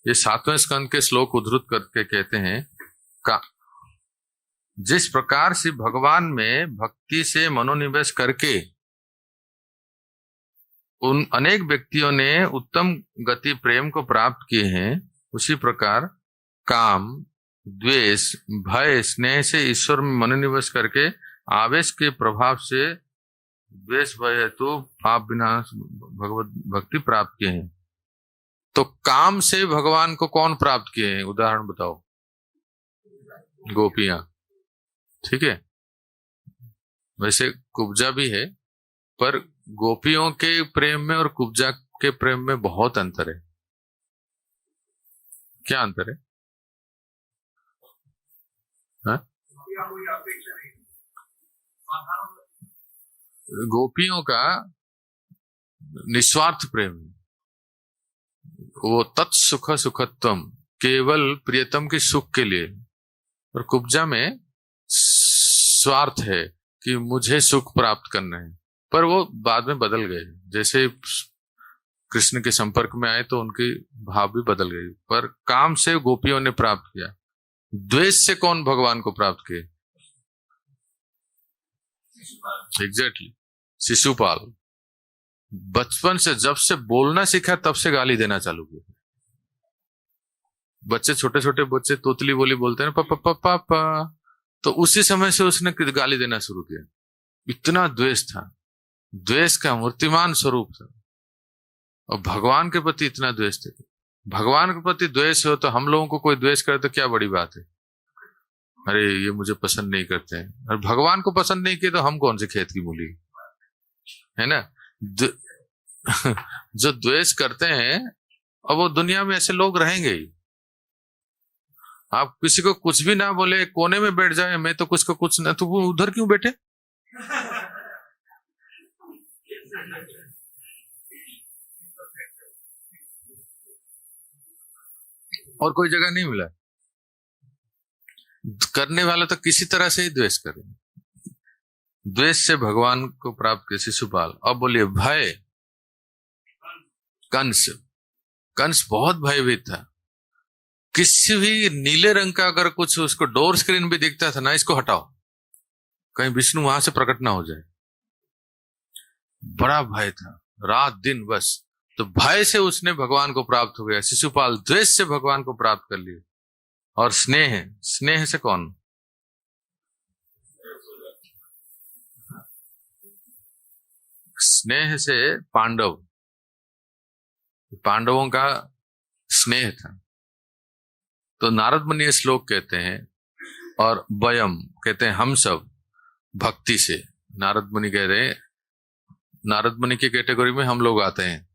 ये 7वें स्कंद के श्लोक उद्धृत करके कहते हैं, जिस प्रकार से भगवान में भक्ति से मनोनिवेश करके उन अनेक व्यक्तियों ने उत्तम गति प्रेम को प्राप्त किए हैं, उसी प्रकार काम, द्वेष, भय, स्नेह से ईश्वर में मनोनिवेश करके आवेश के प्रभाव से द्वेष भय हेतु पाप विनाश भगवत भक्ति प्राप्त किए हैं। तो काम से भगवान को कौन प्राप्त किए हैं? उदाहरण बताओ। गोपियां, ठीक है। वैसे कुब्जा भी है, पर गोपियों के प्रेम में और कुब्जा के प्रेम में बहुत अंतर है। क्या अंतर है? हाँ? गोपियों का निस्वार्थ प्रेम, वो तत्सुख सुखत्वम, केवल प्रियतम के सुख के लिए। और कुब्जा में स्वार्थ है कि मुझे सुख प्राप्त करना है, पर वो बाद में बदल गए। जैसे कृष्ण के संपर्क में आए तो उनके भाव भी बदल गए। पर काम से गोपियों ने प्राप्त किया। द्वेष से कौन भगवान को प्राप्त किए? एग्जैक्टली, शिशुपाल। बचपन से, जब से बोलना सीखा तब से गाली देना चालू किया। बच्चे, छोटे छोटे बच्चे तोतली बोली बोलते हैं, पापा पापा पापा, तो उसी समय से उसने गाली देना शुरू किया। इतना द्वेष था, द्वेष का मूर्तिमान स्वरूप था। और भगवान के प्रति इतना द्वेष थे। भगवान के प्रति द्वेष हो तो हम लोगों को कोई द्वेष करे तो क्या बड़ी बात है? अरे ये मुझे पसंद नहीं करते हैं। और भगवान को पसंद नहीं किए तो हम कौन से खेत की मूली, है ना। जो द्वेष करते हैं, और वो दुनिया में ऐसे लोग रहेंगे ही। आप किसी को कुछ भी ना बोले, कोने में बैठ जाए, मैं तो कुछ को कुछ ना, तो वो उधर क्यों बैठे? और कोई जगह नहीं मिला। करने वाला तो किसी तरह से ही द्वेष करे। द्वेष से भगवान को प्राप्त किया शिशुपाल। अब बोलिए भय। कंस बहुत भयभीत था। किसी भी नीले रंग का अगर कुछ उसको डोर स्क्रीन भी दिखता था ना, इसको हटाओ, कहीं विष्णु वहां से प्रकट ना हो जाए। बड़ा भय था, रात दिन बस। तो भय से उसने भगवान को प्राप्त हो गया। शिशुपाल द्वेष से भगवान को प्राप्त कर लिया। और स्नेह से कौन? स्नेह से पांडवों का स्नेह था। तो नारद मुनि श्लोक कहते हैं, और वयम कहते हैं हम सब भक्ति से। नारद मुनि कह रहे हैं, नारद मुनि की कैटेगरी में हम लोग आते हैं।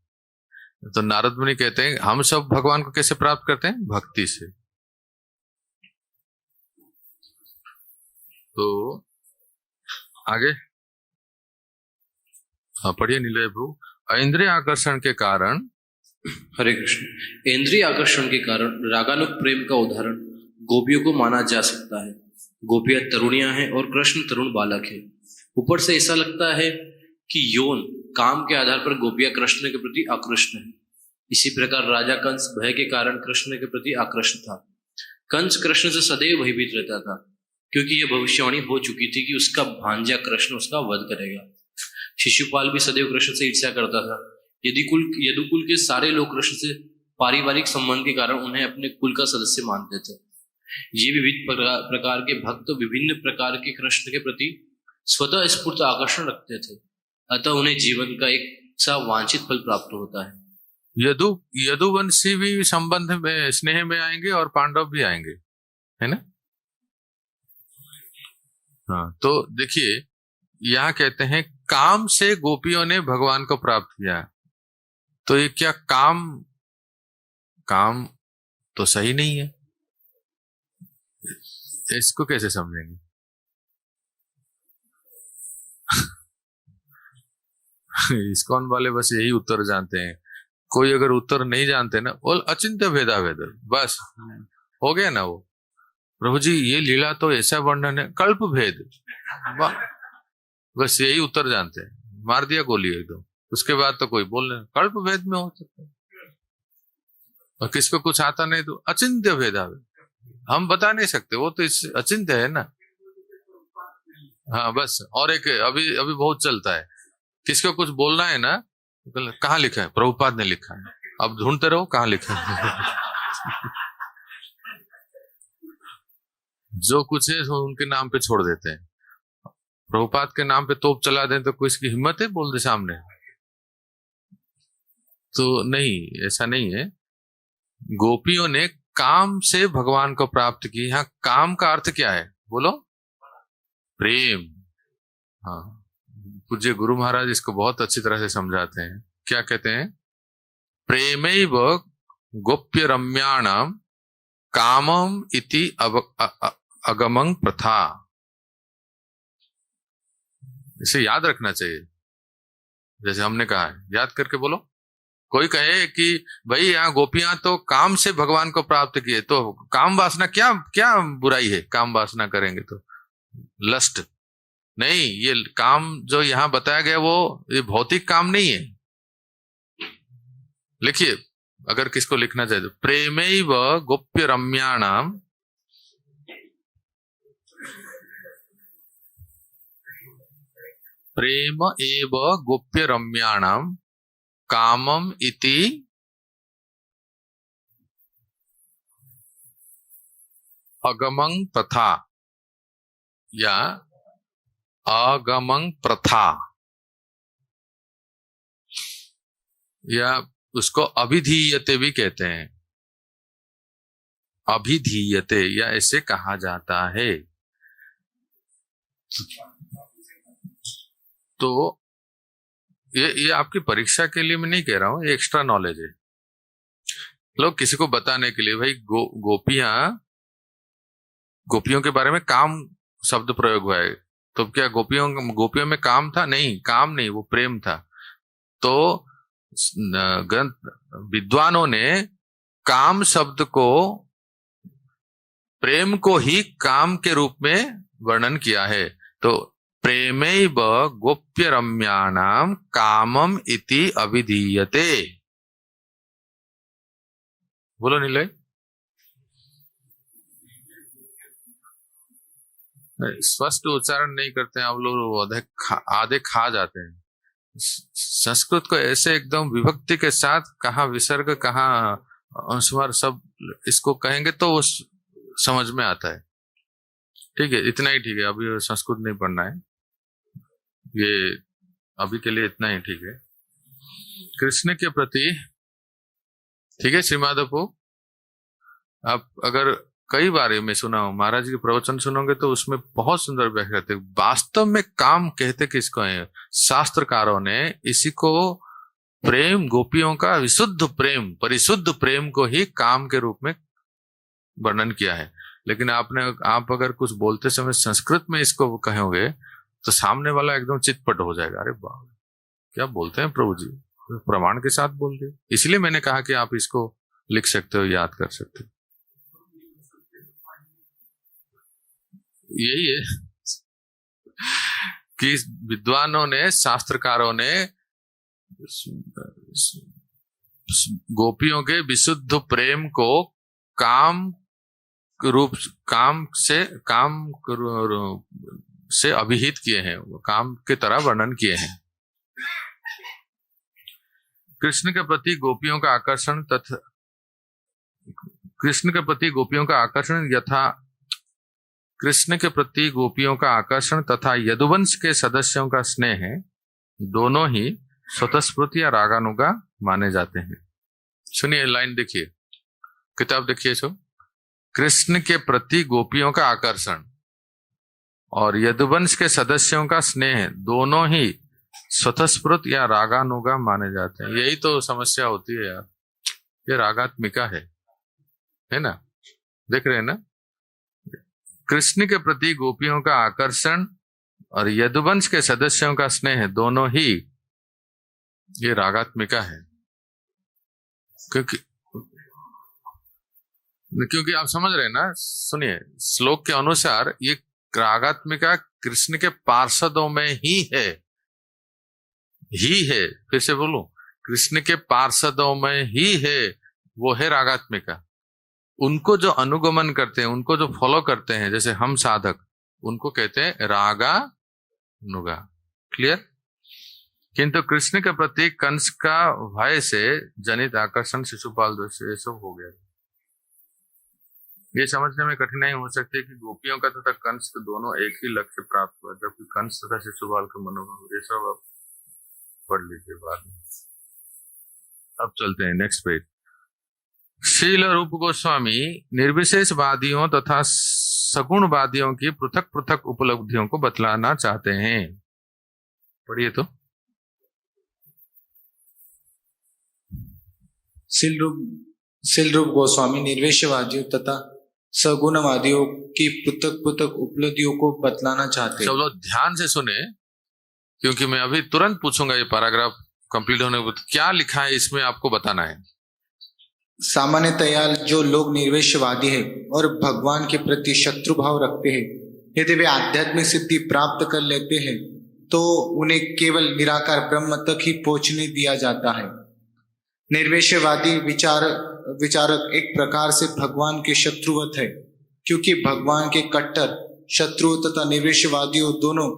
तो नारद मुनि कहते हैं हम सब भगवान को कैसे प्राप्त करते हैं? भक्ति से। तो आगे पढ़िए नीलय प्रभु। इंद्रिय आकर्षण के कारण, हरे कृष्ण। इंद्रिय आकर्षण के कारण रागानुग प्रेम का उदाहरण गोपियों को माना जा सकता है। गोपियां तरुणियां हैं और कृष्ण तरुण बालक है। ऊपर से ऐसा लगता है कि यौन काम के आधार पर गोपियां कृष्ण के प्रति आकृष्ट हैं, इसी प्रकार राजा कंस भय के कारण कृष्ण के प्रति आकृष्ट था। कंस कृष्ण से सदैव भयभीत रहता था, क्योंकि यह भविष्यवाणी हो चुकी थी कि उसका भांजा कृष्ण उसका वध करेगा। शिशुपाल भी सदैव कृष्ण से ईर्ष्या करता था। यदुकुल के सारे लोग कृष्ण से पारिवारिक संबंध के कारण उन्हें अपने कुल का सदस्य मानते थे। ये विविध प्रकार के भक्त विभिन्न प्रकार के कृष्ण के प्रति स्वतः स्फूर्त आकर्षण रखते थे, अतः उन्हें जीवन का एक सा वांछित फल प्राप्त होता है। यदुवंशी भी संबंध में स्नेह में आएंगे और पांडव भी आएंगे, है ना। हाँ, तो देखिए यहाँ कहते हैं काम से गोपियों ने भगवान को प्राप्त किया। तो ये क्या काम तो सही नहीं है, इसको कैसे समझेंगे? इस्कॉन वाले बस यही उत्तर जानते हैं। कोई अगर उत्तर नहीं जानते ना, बोल अचिंत्य भेदाभेद, बस हो गया ना वो। प्रभु जी ये लीला तो ऐसा वर्णन है, कल्प भेद, बस यही उत्तर जानते हैं। मार दिया गोली एकदम। उसके बाद तो कोई बोल नहीं, कल्प भेद में हो सकता है। और किसको कुछ आता नहीं तो अचिंत्य भेदाभेद, हम बता नहीं सकते, वो तो अचिंत्य है ना। हाँ बस। और एक अभी बहुत चलता है, किसको कुछ बोलना है ना, कहाँ लिखा है? प्रभुपाद ने लिखा है, अब ढूंढते रहो कहाँ लिखा है। जो कुछ है उनके नाम पे छोड़ देते हैं। प्रभुपाद के नाम पे तोप चला दें तो कोई इसकी हिम्मत है बोल दे सामने? तो नहीं, ऐसा नहीं है। गोपियों ने काम से भगवान को प्राप्त की। यहाँ काम का अर्थ क्या है बोलो? प्रेम। हाँ, पूज्य गुरु महाराज इसको बहुत अच्छी तरह से समझाते हैं। क्या कहते हैं? प्रेमैव गोप्य रम्याणाम कामम इति अगमं प्रथा। इसे याद रखना चाहिए, जैसे हमने कहा है, याद करके बोलो। कोई कहे कि भाई यहाँ गोपियां तो काम से भगवान को प्राप्त किए, तो काम वासना क्या क्या बुराई है? काम वासना करेंगे तो लस्ट नहीं, ये काम जो यहाँ बताया गया वो ये भौतिक काम नहीं है। लिखिए, अगर किसको लिखना चाहिए तो प्रेमैव गोप्य रम्याणाम प्रेम एव गोप्य रम्याणाम कामम इति अगमं प्रथा या आगमं प्रथा, या उसको अभिधीयते भी कहते हैं। अभिधीयते या ऐसे कहा जाता है। तो ये आपकी परीक्षा के लिए मैं नहीं कह रहा हूं, ये एक्स्ट्रा नॉलेज है। लोग किसी को बताने के लिए, भाई गोपियों के बारे में काम शब्द प्रयोग हुआ है, तो क्या गोपियों में काम था? नहीं, काम नहीं, वो प्रेम था। तो ग्रंथ विद्वानों ने काम शब्द को, प्रेम को ही काम के रूप में वर्णन किया है। तो प्रेमैव गोप्य रम्याणाम कामम इति अभिधीयते। बोलो नीलय। स्पष्ट उच्चारण नहीं करते हैं आप लोग, आधे खा जाते हैं। संस्कृत को ऐसे एकदम विभक्ति के साथ कहाँ विसर्ग कहाँ अनुस्वार सब इसको कहेंगे तो वो समझ में आता है। ठीक है, इतना ही ठीक है। अभी संस्कृत नहीं पढ़ना है, ये अभी के लिए इतना ही ठीक है। कृष्ण के प्रति, ठीक है श्रीमाधव, आप अगर कई बार मैं सुना हूं, महाराज जी के प्रवचन सुनोगे तो उसमें बहुत सुंदर व्याख्या करते। वास्तव में काम कहते किसको है? शास्त्रकारों ने इसी को प्रेम, गोपियों का विशुद्ध प्रेम, परिशुद्ध प्रेम को ही काम के रूप में वर्णन किया है। लेकिन आप अगर कुछ बोलते समय संस्कृत में इसको कहोगे तो सामने वाला एकदम चितपट हो जाएगा। अरे बाप, क्या बोलते हैं प्रभु जी, प्रमाण के साथ बोल दिए। इसलिए मैंने कहा कि आप इसको लिख सकते हो, याद कर सकते हो। यही है कि विद्वानों ने, शास्त्रकारों ने गोपियों के विशुद्ध प्रेम को काम से अभिहित किए हैं, काम के तरह वर्णन किए हैं। कृष्ण के प्रति गोपियों का आकर्षण तथा कृष्ण के प्रति गोपियों का आकर्षण तथा यदुवंश के सदस्यों का स्नेह है, दोनों ही स्वतःस्फूर्त या रागानुगा माने जाते हैं। सुनिए लाइन, देखिए किताब देखिए। सो कृष्ण के प्रति गोपियों का आकर्षण और यदुवंश के सदस्यों का स्नेह दोनों ही स्वतःस्फूर्त या रागानुगा माने जाते हैं। यही तो समस्या होती है यार, ये रागात्मिका है ना। देख रहे हैं ना, कृष्ण के प्रति गोपियों का आकर्षण और यदुवंश के सदस्यों का स्नेह दोनों ही ये रागात्मिका है। क्योंकि आप समझ रहे हैं ना, सुनिए श्लोक के अनुसार ये रागात्मिका कृष्ण के पार्षदों में ही है। फिर से बोलूं, कृष्ण के पार्षदों में ही है, वो है रागात्मिका। उनको जो अनुगमन करते हैं, उनको जो फॉलो करते हैं, जैसे हम साधक, उनको कहते हैं रागानुगा। क्लियर? किंतु कृष्ण के प्रति कंस का भय से जनित आकर्षण शिशुपाल दोष ये सब हो गया। ये समझने में कठिनाई हो सकती है कि गोपियों का तथा कंस के दोनों एक ही लक्ष्य प्राप्त हुआ, जबकि कंस तथा शिशुपाल का मनोभाव, ये सब आप पढ़ लीजिए बाद में। अब चलते हैं नेक्स्ट पेज। शील रूप गोस्वामी निर्विशेषवादियों तथा सगुणवादियों की पृथक पृथक उपलब्धियों को बतलाना चाहते हैं। पढ़िए तो। शील रूप गोस्वामी निर्विशेषवादियों तथा सगुणवादियों की पृथक पृथक उपलब्धियों को बतलाना चाहते हैं। सब लोग ध्यान से सुने, क्योंकि मैं अभी तुरंत पूछूंगा ये पैराग्राफ कंप्लीट होने के बाद क्या लिखा है इसमें आपको बताना है। सामान्यतया जो लोग निर्विशेषवादी है और भगवान के प्रति शत्रु भाव रखते हैं, यदि वे आध्यात्मिक सिद्धि प्राप्त कर लेते हैं तो उन्हें केवल निराकार ब्रह्म तक ही पहुंचने दिया जाता है। निर्विशेषवादी विचारक एक प्रकार से भगवान के शत्रुवत है, क्योंकि भगवान के कट्टर शत्रु तथा निर्विशेषवादियों दोनों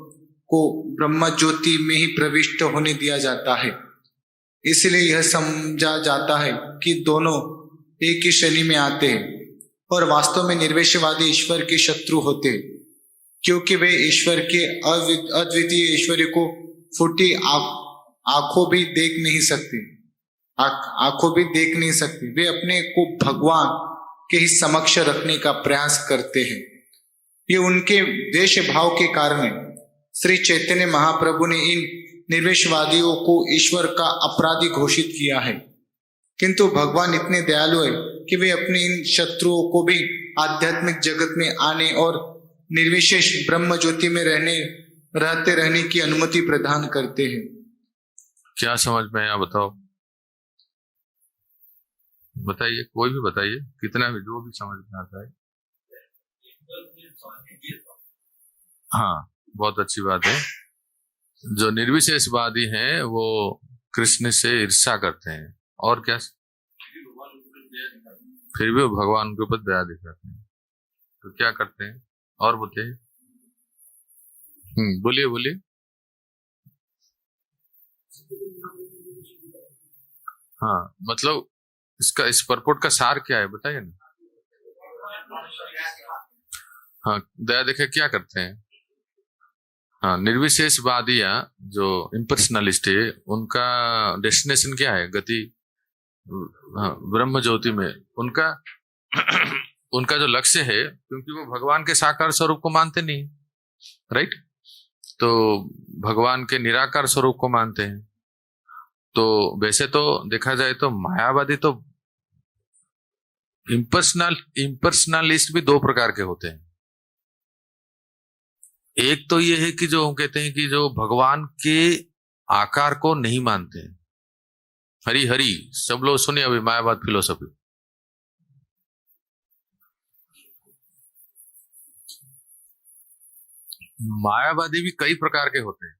को ब्रह्म ज्योति में ही प्रविष्ट होने दिया जाता है। इसलिए यह समझा जाता है कि दोनों एक ही श्रेणी में आते हैं, और वास्तव में निर्विशेषवादी ईश्वर के शत्रु होते हैं, क्योंकि वे ईश्वर के अद्वितीय ऐश्वर्य को फूटी आंखों भी देख नहीं सकते। वे अपने को भगवान के ही समक्ष रखने का प्रयास करते हैं। ये उनके द्वेष भाव के कारण है। श्री चैतन्य महाप्रभु ने इन निर्विशेषवादियों को ईश्वर का अपराधी घोषित किया है, किंतु भगवान इतने दयालु है कि वे अपने इन शत्रुओं को भी आध्यात्मिक जगत में आने और निर्विशेष ब्रह्म ज्योति में रहते रहने की अनुमति प्रदान करते हैं। क्या समझ में आया बताओ? बताइए, कोई भी बताइए, कितना भी, जो भी समझ में आता है। हाँ, बहुत अच्छी बात है। जो निर्विशेषवादी हैं वो कृष्ण से ईर्ष्या करते हैं, और क्या, फिर भी वो भगवान के ऊपर दया दिखाते हैं। तो क्या करते हैं और बताइए। बोलिए। हाँ, मतलब इसका, इस परपोर्ट का सार क्या है बताइए ना। हाँ, दया देखे क्या करते हैं। हाँ, निर्विशेषवादियां जो इम्पर्सनलिस्ट है, उनका डेस्टिनेशन क्या है, गति ब्रह्म ज्योति में उनका उनका जो लक्ष्य है, क्योंकि वो भगवान के साकार स्वरूप को मानते नहीं, राइट, तो भगवान के निराकार स्वरूप को मानते हैं। तो वैसे तो देखा जाए तो मायावादी तो इम्पर्सनलिस्ट भी दो प्रकार के होते हैं। एक तो ये है कि जो हम कहते हैं कि जो भगवान के आकार को नहीं मानते हैं। हरि हरि, सब लोग सुनिए अभी मायावाद फिलोसफी। मायावादी भी कई प्रकार के होते हैं।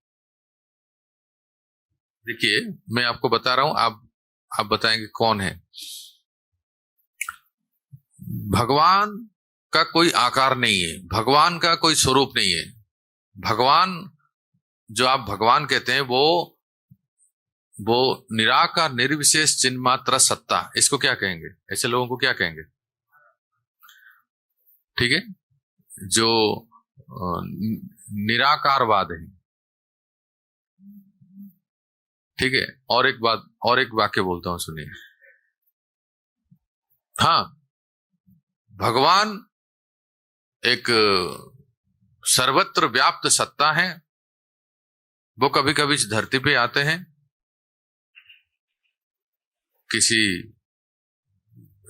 देखिए मैं आपको बता रहा हूं, आप आप बताएंगे कौन है? भगवान का कोई आकार नहीं है, भगवान का कोई स्वरूप नहीं है। भगवान जो आप भगवान कहते हैं वो निराकार निर्विशेष चिन्ह मात्र सत्ता, इसको क्या कहेंगे? ऐसे लोगों को क्या कहेंगे? ठीक है, जो निराकारवाद है। ठीक है, और एक वाक्य बोलता हूं, सुनिए। हाँ, भगवान एक सर्वत्र व्याप्त सत्ता है। वो कभी कभी इस धरती पे आते हैं, किसी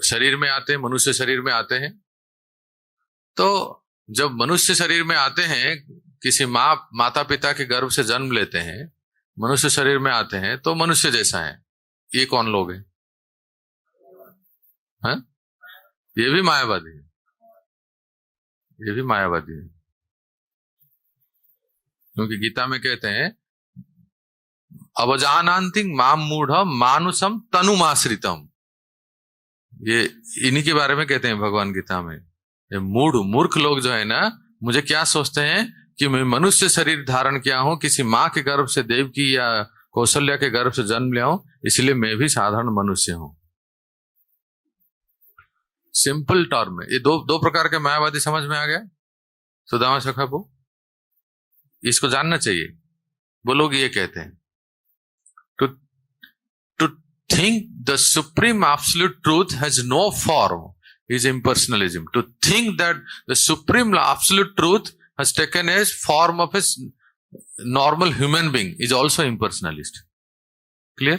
शरीर में आते हैं, मनुष्य शरीर में आते हैं। तो जब मनुष्य शरीर में आते हैं, किसी माता पिता के गर्भ से जन्म लेते हैं, मनुष्य शरीर में आते हैं, तो मनुष्य जैसा है। ये कौन लोग हैं? है? ये भी मायावादी है, ये भी मायावादी है। क्योंकि गीता में कहते हैं अवजानान्ति माम मूढ़ मानुषम तनुमाश्रितम, ये इन्हीं के बारे में कहते हैं भगवान गीता में। ये मूर्ख लोग जो है ना, मुझे क्या सोचते हैं कि मैं मनुष्य शरीर धारण किया हूं, किसी माँ के गर्भ से, देवकी या कौशल्या के गर्भ से जन्म लिया हूं, इसलिए मैं भी साधारण मनुष्य हूं। सिंपल टर्म में ये दो प्रकार के मायावादी समझ में आ गया सुदामा सखा को, इसको जानना चाहिए। वो लोग ये कहते हैं to think the supreme absolute truth has no form is impersonalism. To think that the supreme absolute truth has taken a form of a normal human being is also impersonalist. Clear?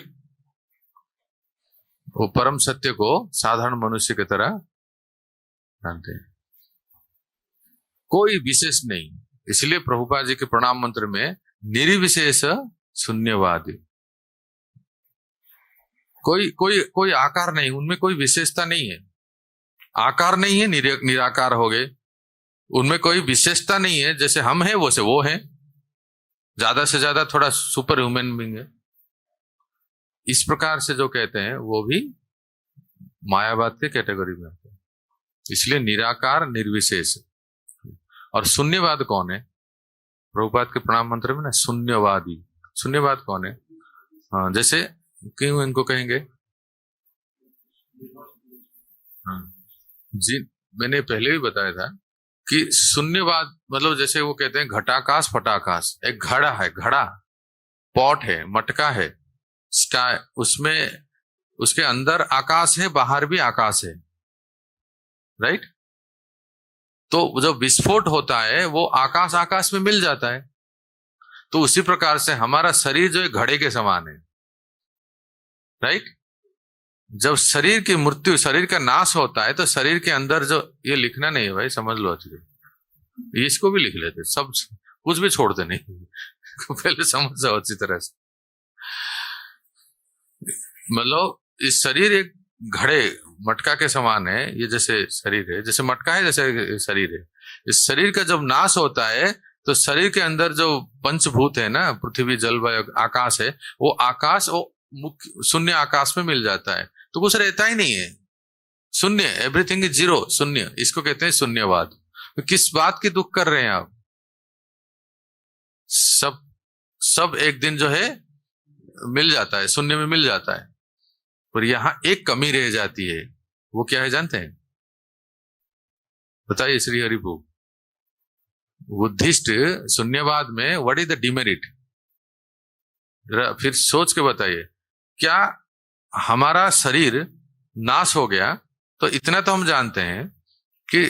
वो परम सत्य को साधारण मनुष्य की तरह जानते हैं, कोई विशेष नहीं। इसलिए प्रभुपाद जी के प्रणाम मंत्र में निर्विशेष शून्यवादी, कोई आकार नहीं, उनमें कोई विशेषता नहीं है। आकार नहीं है, निराकार हो गए। उनमें कोई विशेषता नहीं है, जैसे हम हैं वो से वो हैं, ज्यादा से ज्यादा थोड़ा सुपर ह्यूमन बीइंग है। इस प्रकार से जो कहते हैं वो भी मायावाद के कैटेगरी में आते हैं। इसलिए निराकार निर्विशेष। और शून्यवाद कौन है? प्रभुपाद के प्रणाम मंत्र में ना शून्यवादी, शून्यवाद कौन है? हाँ, जैसे क्यों इनको कहेंगे? हाँ जी, मैंने पहले भी बताया था कि शून्यवाद मतलब जैसे वो कहते हैं घटाकाश फटाकाश। एक घड़ा है, घड़ा पॉट है, मटका है, स्काई, उसमें उसके अंदर आकाश है, बाहर भी आकाश है, राइट? तो जब विस्फोट होता है वो आकाश आकाश में मिल जाता है। तो उसी प्रकार से हमारा शरीर जो है घड़े के समान है, राइट? जब शरीर की मृत्यु, शरीर का नाश होता है, तो शरीर के अंदर जो, ये लिखना नहीं है भाई, समझ लो अच्छे, इसको भी लिख लेते, सब कुछ भी छोड़ते नहीं पहले समझ जाओ अच्छी तरह से। मतलब इस शरीर एक घड़े मटका के समान है। ये जैसे शरीर है, जैसे मटका है, जैसे शरीर है। इस शरीर का जब नाश होता है तो शरीर के अंदर जो पंचभूत है ना, पृथ्वी जल वायु आकाश है, वो आकाश वो मुख्य शून्य आकाश में मिल जाता है, तो कुछ रहता ही नहीं है, शून्य, एवरीथिंग इज जीरो, शून्य। इसको कहते हैं शून्यवाद। तो किस बात की दुख कर रहे हैं आप? सब एक दिन जो है मिल जाता है, शून्य में मिल जाता है, पर यहां एक कमी रह जाती है। वो क्या है जानते हैं? बताइए श्री हरिभू। बुद्धिस्ट शून्यवाद में व्हाट इज द डिमेरिट? फिर सोच के बताइए। क्या हमारा शरीर नाश हो गया तो इतना तो हम जानते हैं कि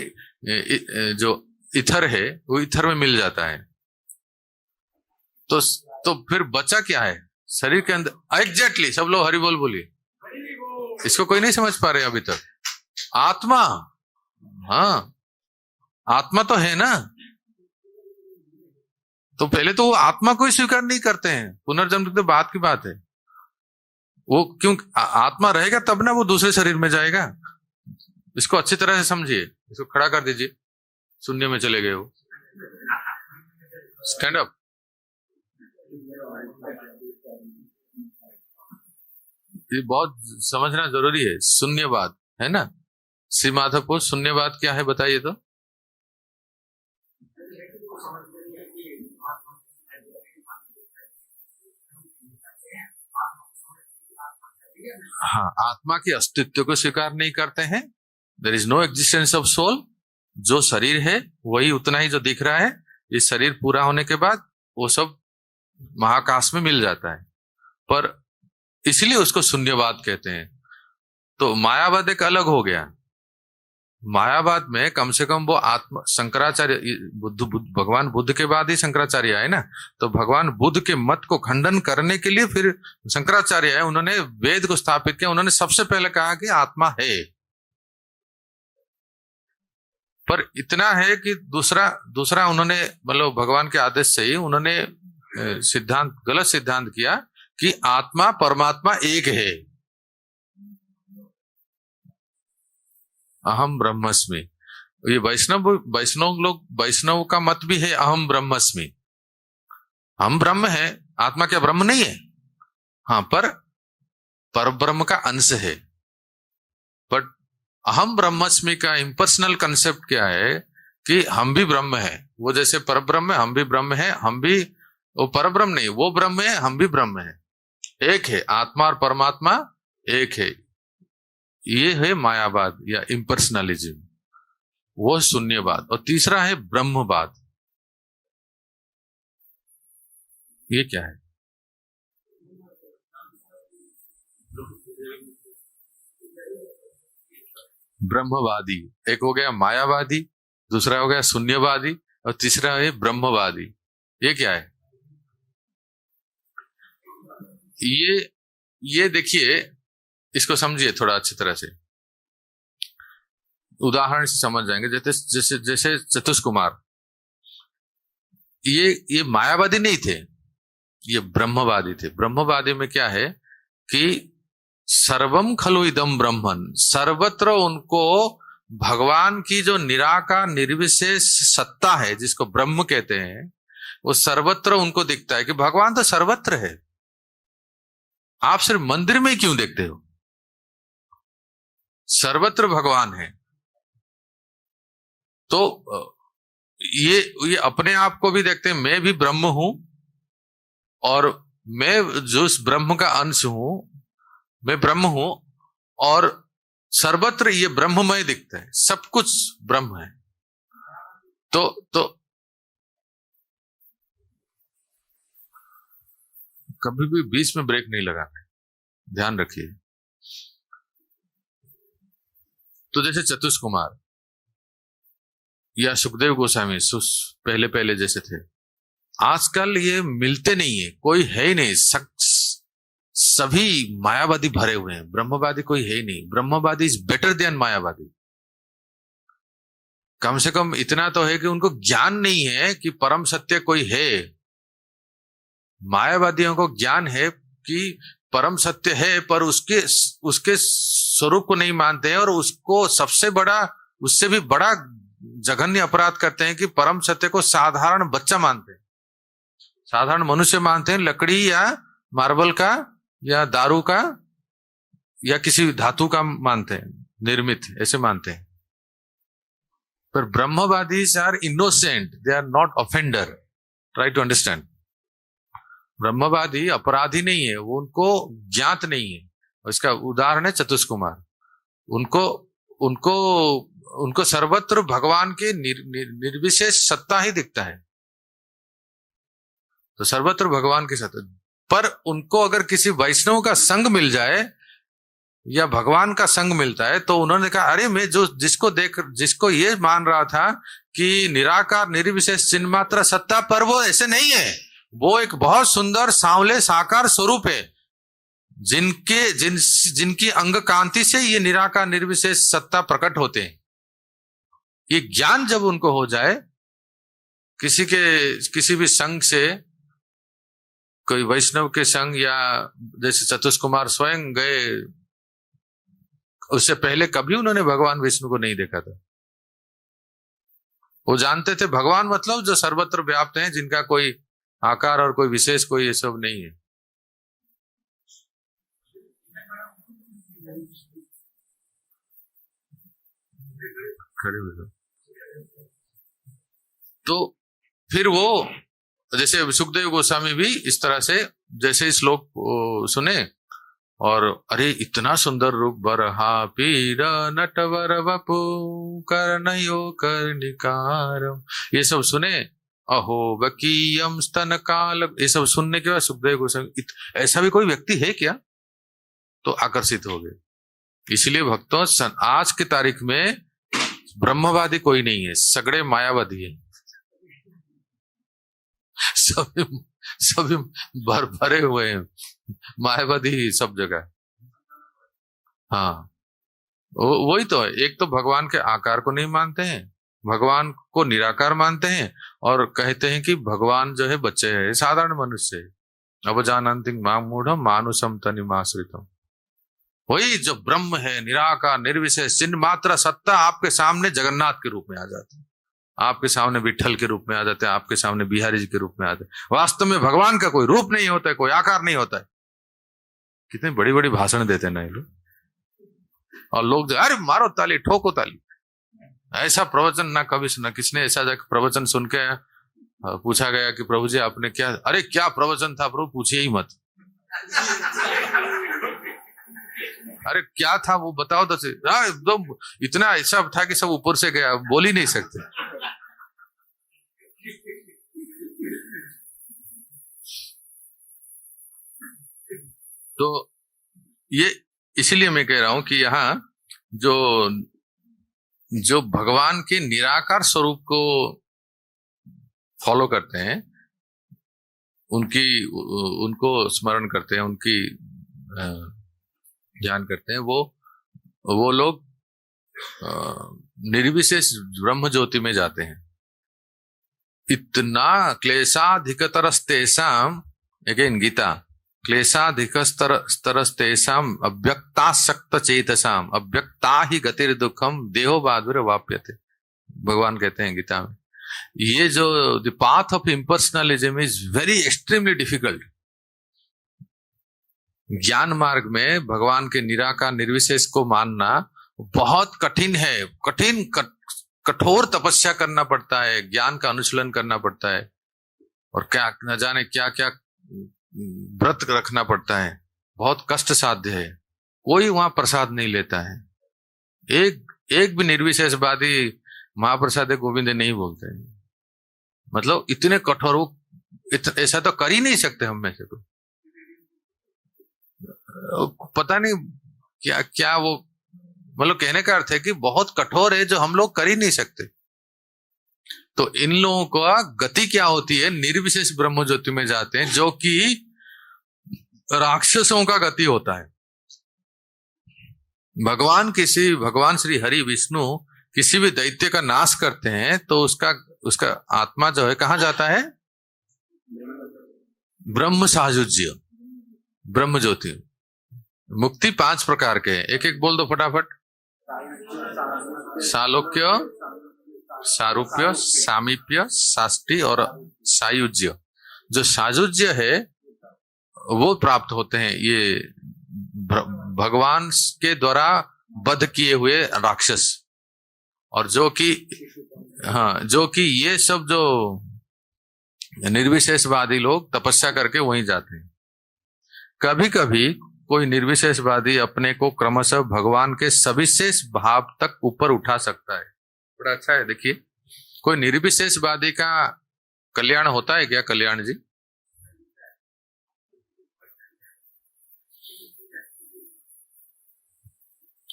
जो इथर है वो इथर में मिल जाता है, तो फिर बचा क्या है शरीर के अंदर? एग्जैक्टली, सब लोग हरि बोल बोलिए। इसको कोई नहीं समझ पा रहे अभी तक। आत्मा, हाँ आत्मा तो है ना, तो पहले तो वो आत्मा को ही स्वीकार नहीं करते हैं। पुनर्जन्म तो बात की बात है। वो क्यों आत्मा रहेगा तब ना वो दूसरे शरीर में जाएगा। इसको अच्छी तरह से समझिए, इसको खड़ा कर दीजिए। शून्य में चले गए वो, स्टैंड अप। ये बहुत समझना जरूरी है। शून्यवाद है ना श्री माधवपुर, शून्यवाद क्या है बताइए तो। हाँ, आत्मा के अस्तित्व को स्वीकार नहीं करते हैं। There is no existence of soul. जो शरीर है वही उतना ही जो दिख रहा है। ये शरीर पूरा होने के बाद वो सब महाकाश में मिल जाता है, पर इसलिए उसको शून्यवाद कहते हैं। तो मायावाद एक अलग हो गया। मायावाद में कम से कम वो आत्मा, शंकराचार्य भगवान बुद्ध के बाद ही शंकराचार्य आए ना, तो भगवान बुद्ध के मत को खंडन करने के लिए फिर शंकराचार्य आए, उन्होंने वेद को स्थापित किया। उन्होंने सबसे पहले कहा कि आत्मा है, पर इतना है कि दूसरा उन्होंने मतलब भगवान के आदेश से ही उन्होंने गलत सिद्धांत किया कि आत्मा परमात्मा एक है। अहम ब्रह्मस्मि। ये वैष्णव का मत भी है अहम ब्रह्मस्मि। हम ब्रह्म है, आत्मा क्या ब्रह्म नहीं है? हाँ, पर परब्रह्म का अंश है। बट अहम ब्रह्मस्मि का इम्पर्सनल कंसेप्ट क्या है कि हम भी ब्रह्म है। वो जैसे परब्रह्म है, हम भी ब्रह्म है। हम भी वो परब्रह्म नहीं, वो ब्रह्म है, हम भी ब्रह्म है। एक है, आत्मा और परमात्मा एक है। ये है मायावाद या इम्पर्सनलिज्म, वो शून्यवाद। और तीसरा है ब्रह्मवाद। ये क्या है? ब्रह्मवादी एक हो गया, मायावादी दूसरा हो गया, शून्यवादी और तीसरा है ब्रह्मवादी। ये क्या है? ये देखिए, इसको समझिए थोड़ा अच्छी तरह से, उदाहरण से समझ जाएंगे। जैसे चतुष कुमार, ये मायावादी नहीं थे, ये ब्रह्मवादी थे। ब्रह्मवादी में क्या है कि सर्वम खलु इदम ब्रह्मन, सर्वत्र उनको भगवान की जो निराकार निर्विशेष सत्ता है, जिसको ब्रह्म कहते हैं, वो सर्वत्र उनको दिखता है कि भगवान तो सर्वत्र है। आप सिर्फ मंदिर में क्यों देखते हो? सर्वत्र भगवान है। तो ये अपने आप को भी देखते हैं, मैं भी ब्रह्म हूं और मैं जो इस ब्रह्म का अंश हूं, मैं ब्रह्म हूं और सर्वत्र ये ब्रह्ममय दिखता है, सब कुछ ब्रह्म है। तो कभी भी बीच में ब्रेक नहीं लगाना है, ध्यान रखिए। तो जैसे चतुष कुमार या सुखदेव गोस्वामी पहले जैसे थे, आजकल ये मिलते नहीं है, कोई है ही नहीं। सभी मायावादी भरे हुए हैं, ब्रह्मवादी कोई है ही नहीं। ब्रह्मवादी इज बेटर देन मायावादी। कम से कम इतना तो है कि उनको ज्ञान नहीं है कि परम सत्य कोई है। मायावादियों को ज्ञान है कि परम सत्य है, पर उसके स्वरूप को नहीं मानते हैं और उसको सबसे बड़ा, उससे भी बड़ा जघन्य अपराध करते हैं कि परम सत्य को साधारण बच्चा मानते हैं, साधारण मनुष्य मानते हैं, लकड़ी या मार्बल का या दारू का या किसी धातु का मानते हैं, निर्मित ऐसे मानते हैं। पर ब्रह्मवादी are innocent, they are not offender. Try to understand. ब्रह्मवादी अपराधी नहीं है, वो उनको ज्ञात नहीं है। इसका उदाहरण है चतुष कुमार। उनको सर्वत्र भगवान के निर्विशेष सत्ता ही दिखता है, तो सर्वत्र भगवान की सत्ता। पर उनको अगर किसी वैष्णव का संग मिल जाए या भगवान का संग मिलता है, तो उन्होंने कहा, अरे मैं जिसको ये मान रहा था कि निराकार निर्विशेष चिन्ह मात्र सत्ता, पर वो ऐसे नहीं है। वो एक बहुत सुंदर सांवले साकार स्वरूप है, जिनकी अंग कांति से ये निराकार निर्विशेष सत्ता प्रकट होते हैं। ये ज्ञान जब उनको हो जाए, किसी भी संघ से, कोई वैष्णव के संग, या जैसे चतुष कुमार स्वयं गए, उससे पहले कभी उन्होंने भगवान विष्णु को नहीं देखा था। वो जानते थे भगवान मतलब जो सर्वत्र व्याप्त हैं, जिनका कोई आकार और कोई विशेष कोई ये सब नहीं है। खड़े हो जाओ। तो फिर वो जैसे सुखदेव गोस्वामी भी इस तरह से जैसे श्लोक सुने और अरे इतना सुंदर रूप बरहा पीर नटवर वपु कर्णयो कर्णिकारम, ये सब सुने, अहो बकीयम स्तन काल, ये सब सुनने के बाद सुखदेव गोस्वामी ऐसा भी कोई व्यक्ति है क्या, तो आकर्षित हो गए। इसलिए भक्तों आज की तारीख में ब्रह्मवादी कोई नहीं है, सगड़े मायावादी है। सभी भरे हुए हैं मायावादी सब जगह। हाँ वही तो है, एक तो भगवान के आकार को नहीं मानते हैं, भगवान को निराकार मानते हैं और कहते हैं कि भगवान जो है बच्चे है, साधारण मनुष्य है। अब जानन्ति मां मूढ़म मानुषम तनिमाश्रितम, वही जो ब्रह्म है, निराकार निर्विशेष चिन्ह मात्र सत्ता आपके सामने जगन्नाथ के रूप में आ जाते हैं, आपके सामने विठल के रूप में आ जाते हैं, आपके सामने बिहारी जी के रूप में आते हैं। वास्तव में भगवान का कोई रूप नहीं होता है, कोई आकार नहीं होता है। कितनी बड़ी बड़ी भाषण देते हैं ना ये लोग, और लोग अरे मारो ताली ठोको ताली। ऐसा प्रवचन ना कभी सुना, किसने ऐसा जाकर प्रवचन सुन के पूछा गया कि प्रभु जी आपने क्या, अरे क्या प्रवचन था प्रभु, पूछिए ही मत। अरे क्या था वो बताओ तो एकदम इतना ऐसा था कि सब ऊपर से गया, बोल ही नहीं सकते। तो ये इसलिए मैं कह रहा हूं कि यहाँ जो भगवान के निराकार स्वरूप को फॉलो करते हैं, उनको स्मरण करते हैं, उनकी ध्यान करते हैं, वो लोग निर्विशेष ब्रह्म ज्योति में जाते हैं। इतना क्लेशाधिकतरस्तेषाम, अगेन गीता, क्लेशाधिकतरस्तेषाम अव्यक्तासक्त चेतसाम अव्यक्ता ही गतिर दुखम देहो बाधुर वाप्यते। भगवान कहते हैं गीता में, ये जो the path of impersonalism is very extremely difficult. ज्ञान मार्ग में भगवान के निराकार निर्विशेष को मानना बहुत कठिन है, कठोर तपस्या करना पड़ता है, ज्ञान का अनुशीलन करना पड़ता है, और क्या न जाने क्या क्या व्रत रखना पड़ता है, बहुत कष्ट साध्य है। कोई वहां प्रसाद नहीं लेता है, एक भी निर्विशेषवादी महाप्रसाद गोविंद नहीं बोलते हैं। मतलब इतने कठोर, ऐसा तो कर ही नहीं सकते हम में से कोई। पता नहीं क्या क्या वो, मतलब कहने का अर्थ है कि बहुत कठोर है जो हम लोग कर ही नहीं सकते। तो इन लोगों का गति क्या होती है, निर्विशेष ब्रह्म ज्योति में जाते हैं, जो कि राक्षसों का गति होता है। भगवान श्री हरि विष्णु किसी भी दैत्य का नाश करते हैं तो उसका आत्मा जो है कहां जाता है, ब्रह्म सायुज्य, ब्रह्म ज्योति। मुक्ति 5 प्रकार के, एक एक बोल दो फटाफट। सालोक्य, सारूप्य, सामीप्य, साष्टी और सायुज्य। जो सायुज्य है वो प्राप्त होते हैं ये भगवान के द्वारा वध किए हुए राक्षस, और जो कि ये सब जो निर्विशेषवादी लोग तपस्या करके वहीं जाते हैं। कभी कभी कोई निर्विशेषवादी अपने को क्रमशः भगवान के सविशेष भाव तक ऊपर उठा सकता है। बड़ा अच्छा है, देखिए कोई निर्विशेषवादी का कल्याण होता है क्या, कल्याण जी?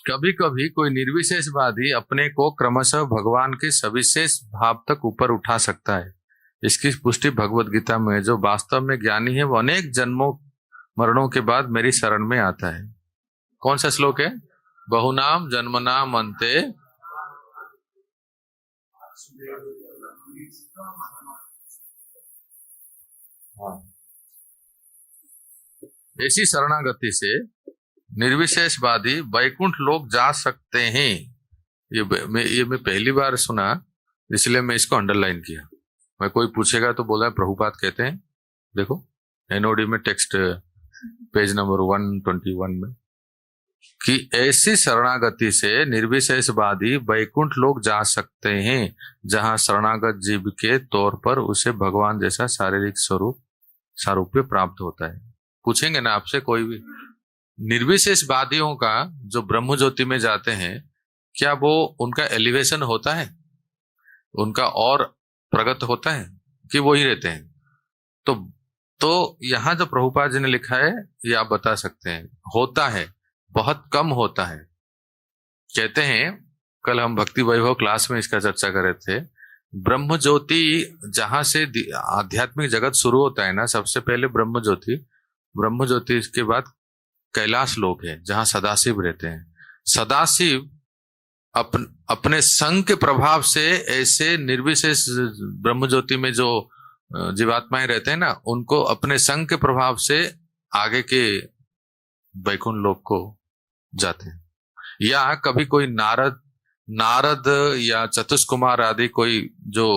कभी कभी कोई निर्विशेषवादी अपने को क्रमशः भगवान के सविशेष भाव तक ऊपर उठा सकता है। इसकी पुष्टि भगवत गीता में, जो वास्तव में ज्ञानी है वो अनेक जन्मों मरणों के बाद मेरी शरण में आता है। कौन सा श्लोक है? बहुनाम जन्मनाम अन्ते ऐसी शरणागति से निर्विशेषवादी वैकुंठ लोग जा सकते हैं। ये मैं पहली बार सुना, इसलिए मैं इसको अंडरलाइन किया। मैं कोई पूछेगा तो बोला प्रभुपाद कहते हैं, देखो एनओडी में टेक्स्ट पेज नंबर 121 में कि ऐसी शरणागति से निर्विशेषवादी वैकुंठ लोग जा सकते हैं जहां शरणागत जीव के तौर पर उसे भगवान जैसा शारीरिक सारूप्य प्राप्त होता है। पूछेंगे ना आपसे कोई भी, निर्विशेषवादियों का जो ब्रह्म ज्योति में जाते हैं, क्या वो उनका एलिवेशन होता है, उनका और प्रगत होता है, कि वो ही रहते हैं? तो यहां जो प्रभुपाद जी ने लिखा है ये आप बता सकते हैं, होता है, बहुत कम होता है। कहते हैं, कल हम भक्ति वैभव क्लास में इसका चर्चा कर रहे थे, ब्रह्म ज्योति जहां से आध्यात्मिक जगत शुरू होता है ना, सबसे पहले ब्रह्म ज्योति के बाद कैलाश लोक है जहां सदाशिव रहते हैं। सदाशिव अपने संग के प्रभाव से ऐसे निर्विशेष ब्रह्म ज्योति में जो जीवात्माएं रहते हैं ना, उनको अपने संग के प्रभाव से आगे के वैकुंठ लोक को जाते हैं। या कभी कोई नारद या चतुष्कुमार आदि कोई जो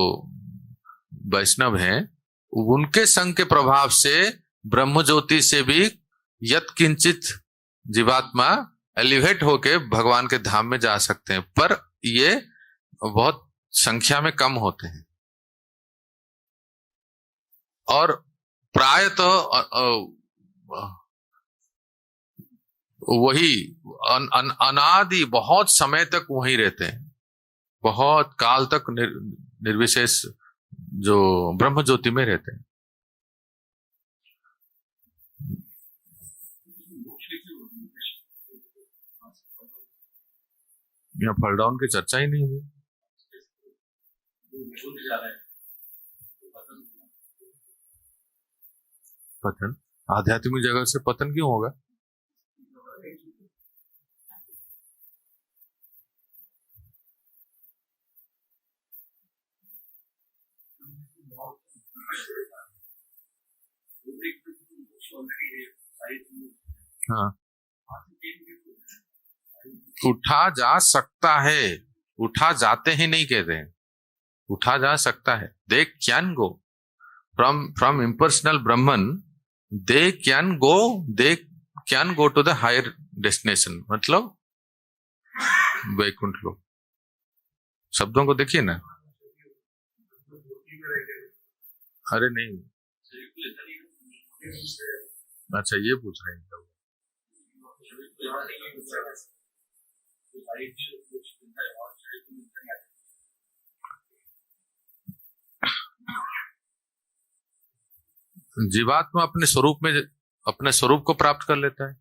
वैष्णव हैं, उनके संग के प्रभाव से ब्रह्म ज्योति से भी यत् किंचित जीवात्मा एलिवेट होके भगवान के धाम में जा सकते हैं, पर ये बहुत संख्या में कम होते हैं। और प्रायतः वही अनादि बहुत समय तक वहीं रहते हैं, बहुत काल तक निर्विशेष जो ब्रह्म ज्योति में रहते हैं। यहाँ फॉल डाउन की चर्चा ही नहीं हुई। पतन, आध्यात्मिक जगत से पतन क्यों होगा? हाँ, उठा जा सकता है, उठा जाते ही नहीं कहते हैं, उठा जा सकता है। They can go from impersonal Brahman, they can go to the higher destination, मतलब वैकुंठ लोक। शब्दों को देखिए ना। अरे नहीं, अच्छा ये पूछ रहे हैं। जीवात्मा अपने स्वरूप को प्राप्त कर लेता है।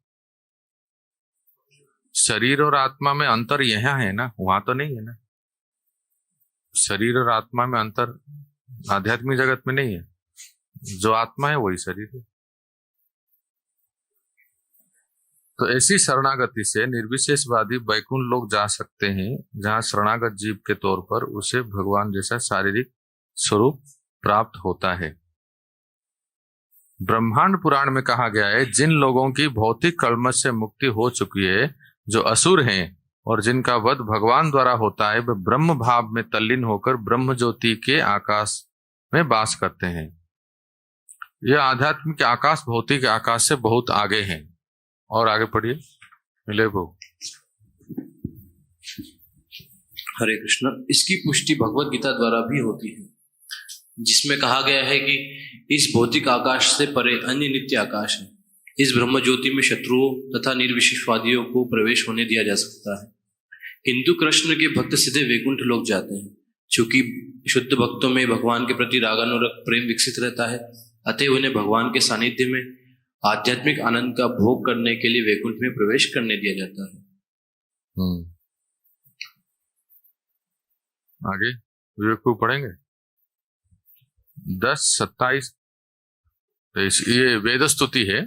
शरीर और आत्मा में अंतर यहाँ है ना, वहां तो नहीं है ना। शरीर और आत्मा में अंतर आध्यात्मिक जगत में नहीं है। जो आत्मा है वही शरीर है। तो ऐसी शरणागति से निर्विशेषवादी वैकुंठ लोग जा सकते हैं जहां शरणागत जीव के तौर पर उसे भगवान जैसा शारीरिक स्वरूप प्राप्त होता है। ब्रह्मांड पुराण में कहा गया है, जिन लोगों की भौतिक कल्मश से मुक्ति हो चुकी है, जो असुर हैं और जिनका वध भगवान द्वारा होता है, वे ब्रह्म भाव में तल्लीन होकर ब्रह्म ज्योति के आकाश में वास करते हैं। यह आध्यात्मिक आकाश भौतिक आकाश से बहुत आगे है। और आगे पढ़िए, मिले वो। हरे कृष्ण। इसकी पुष्टि भगवत गीता द्वारा भी होती है, जिसमें कहा गया है कि इस भौतिक आकाश से परे अन्य नित्य आकाश है। इस ब्रह्म ज्योति में शत्रुओं तथा निर्विशेषवादियों को प्रवेश होने दिया जा सकता है, किंतु कृष्ण के भक्त सीधे वैकुंठ लोग जाते हैं। चूंकि शुद्ध भक्तों में भगवान के प्रति रागानुरक्त प्रेम विकसित रहता है, अतः उन्हें भगवान के सानिध्य में आध्यात्मिक आनंद का भोग करने के लिए वैकुंठ में प्रवेश करने दिया जाता है। आगे विवेक को पढ़ेंगे 10:27। ये वेद स्तुति है,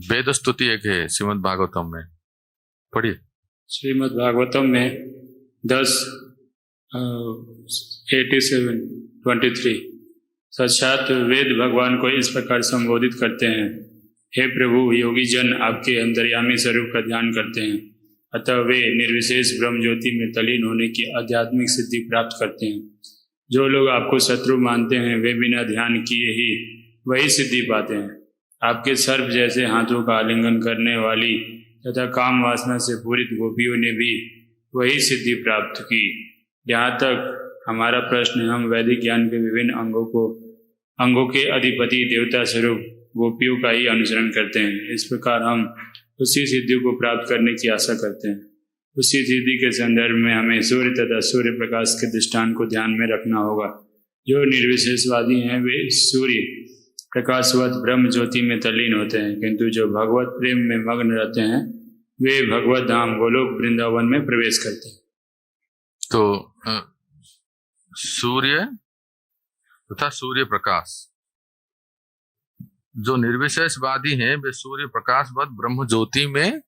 वेद स्तुति एक है श्रीमद् भागवतम में, पढ़िए। श्रीमद् भागवतम में 10:87-23 साक्षात वेद भगवान को इस प्रकार संबोधित करते हैं, हे प्रभु, योगी जन आपके अंतर्यामी स्वरूप का ध्यान करते हैं, अतः वे निर्विशेष ब्रह्म ज्योति में तलीन होने की आध्यात्मिक सिद्धि प्राप्त करते हैं। जो लोग आपको शत्रु मानते हैं, वे बिना ध्यान किए ही वही सिद्धि पाते हैं। आपके सर्प जैसे हाथों का आलिंगन करने वाली तथा काम वासना से पूरित गोपियों ने भी वही सिद्धि प्राप्त की। यहाँ तक हमारा प्रश्न, हम वैदिक ज्ञान के विभिन्न अंगों के अधिपति देवता स्वरूप गोपियों का ही अनुसरण करते हैं। इस प्रकार हम उसी सिद्धि को प्राप्त करने की आशा करते हैं। उसी सिद्धि के संदर्भ में हमें सूर्य तथा सूर्य प्रकाश के दृष्टांत को ध्यान में रखना होगा। जो निर्विशेषवादी हैं वे सूर्य प्रकाशवत ब्रह्म ज्योति में तल्लीन होते हैं, किंतु जो भगवत प्रेम में मग्न रहते हैं वे भगवत धाम गोलोक वृंदावन में प्रवेश करते हैं। तो सूर्य तथा सूर्य प्रकाश, जो निर्विशेषवादी हैं वे सूर्य प्रकाशवत ब्रह्म ज्योति में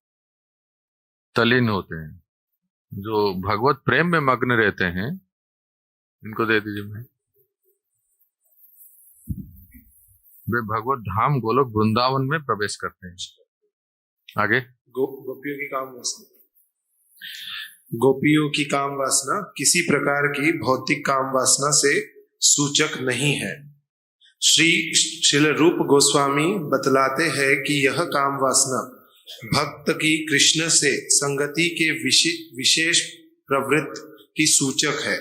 तल्लीन होते हैं। जो भगवत प्रेम में मग्न रहते हैं, इनको दे दीजिए मैं, वे भगवत धाम गोलोक वृंदावन में प्रवेश करते हैं। आगे गोपियों की काम वासना, गोपियों की काम वासना किसी प्रकार की भौतिक काम वासना से सूचक नहीं है। श्रील रूप गोस्वामी बतलाते हैं कि यह काम वासना भक्त की कृष्ण से संगति के विशेष प्रवृत्ति की सूचक है।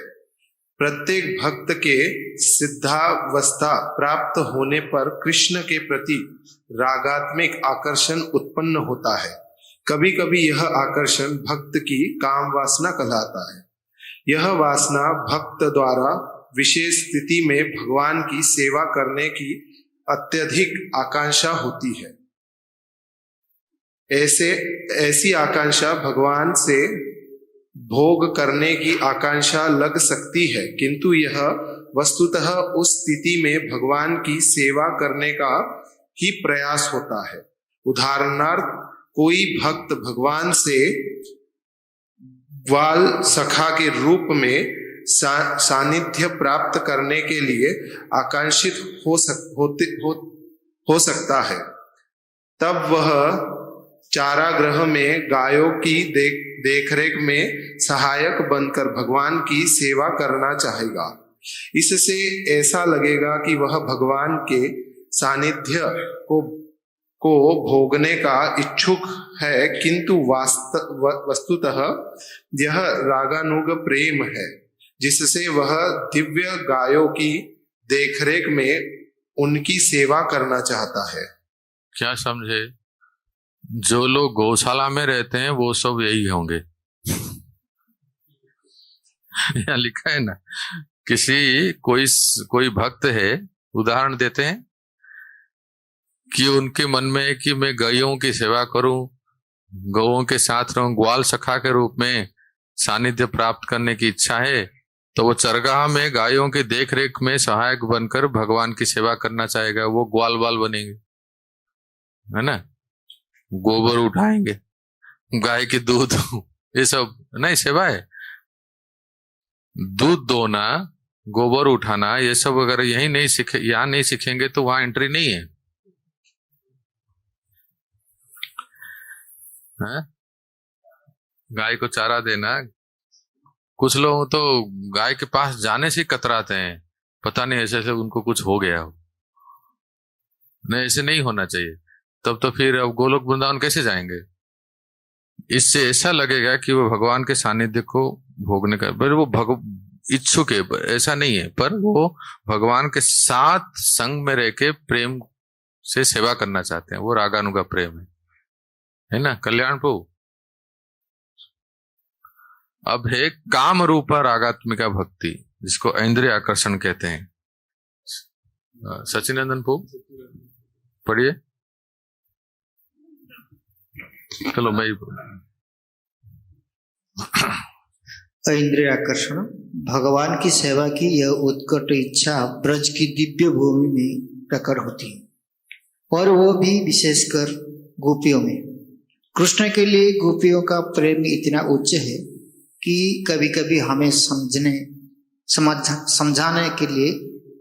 प्रत्येक भक्त के सिद्धावस्था प्राप्त होने पर कृष्ण के प्रति रागात्मक आकर्षण उत्पन्न होता है। कभी कभी यह आकर्षण भक्त की काम वासना कहलाता है। यह वासना भक्त द्वारा विशेष स्थिति में भगवान की सेवा करने की अत्यधिक आकांक्षा होती है। ऐसी आकांक्षा भगवान से भोग करने की आकांक्षा लग सकती है, किंतु यह वस्तुतः उस स्थिति में भगवान की सेवा करने का ही प्रयास होता है। उदाहरणार्थ, कोई भक्त भगवान से ग्वाल सखा के रूप में सानिध्य प्राप्त करने के लिए आकांक्षित हो सकता है। तब वह चारागृह में गायों की देखरेख में सहायक बनकर भगवान की सेवा करना चाहेगा। इससे ऐसा लगेगा कि वह भगवान के सानिध्य को भोगने का इच्छुक है, किंतु वस्तुतः यह रागानुग प्रेम है, जिससे वह दिव्य गायों की देखरेख में उनकी सेवा करना चाहता है। क्या समझे? जो लोग गौशाला में रहते हैं वो सब यही होंगे। यहाँ लिखा है ना, कोई भक्त है, उदाहरण देते हैं कि उनके मन में है कि मैं गायों की सेवा करूं, गौओं के साथ रहूं, ग्वाल सखा के रूप में सानिध्य प्राप्त करने की इच्छा है, तो वो चरगाह में गायों की देखरेख में सहायक बनकर भगवान की सेवा करना चाहेगा। वो ग्वाल वाल बनेंगे, है ना, गोबर उठाएंगे, गाय के दूध, ये सब नहीं सेवा है। दूध दोना, गोबर उठाना, ये सब अगर यही नहीं सीखे, यहाँ नहीं सीखेंगे तो वहां एंट्री नहीं है। गाय को चारा देना, कुछ लोग तो गाय के पास जाने से कतराते हैं, पता नहीं ऐसे से उनको कुछ हो गया हो। नहीं, ऐसे नहीं होना चाहिए। तब तो फिर अब गोलोक वृंदावन कैसे जाएंगे? इससे ऐसा लगेगा कि वो भगवान के सानिध्य को भोगने का, पर वो इच्छुक है, ऐसा नहीं है, पर वो भगवान के साथ संग में रह के प्रेम से सेवा करना चाहते हैं। वो रागानुगा प्रेम है ना, कल्याण प्रभु। अब है काम रूपा रागात्मिका भक्ति, जिसको इंद्रिय आकर्षण कहते हैं। सचिनंदन प्रभु पढ़िए। चलो मैं इंद्रिय आकर्षण, भगवान की सेवा की यह उत्कट इच्छा ब्रज की दिव्य भूमि में प्रकट होती है, और वो भी विशेषकर गोपियों में। कृष्ण के लिए गोपियों का प्रेम इतना उच्च है कि कभी कभी हमें समझाने के लिए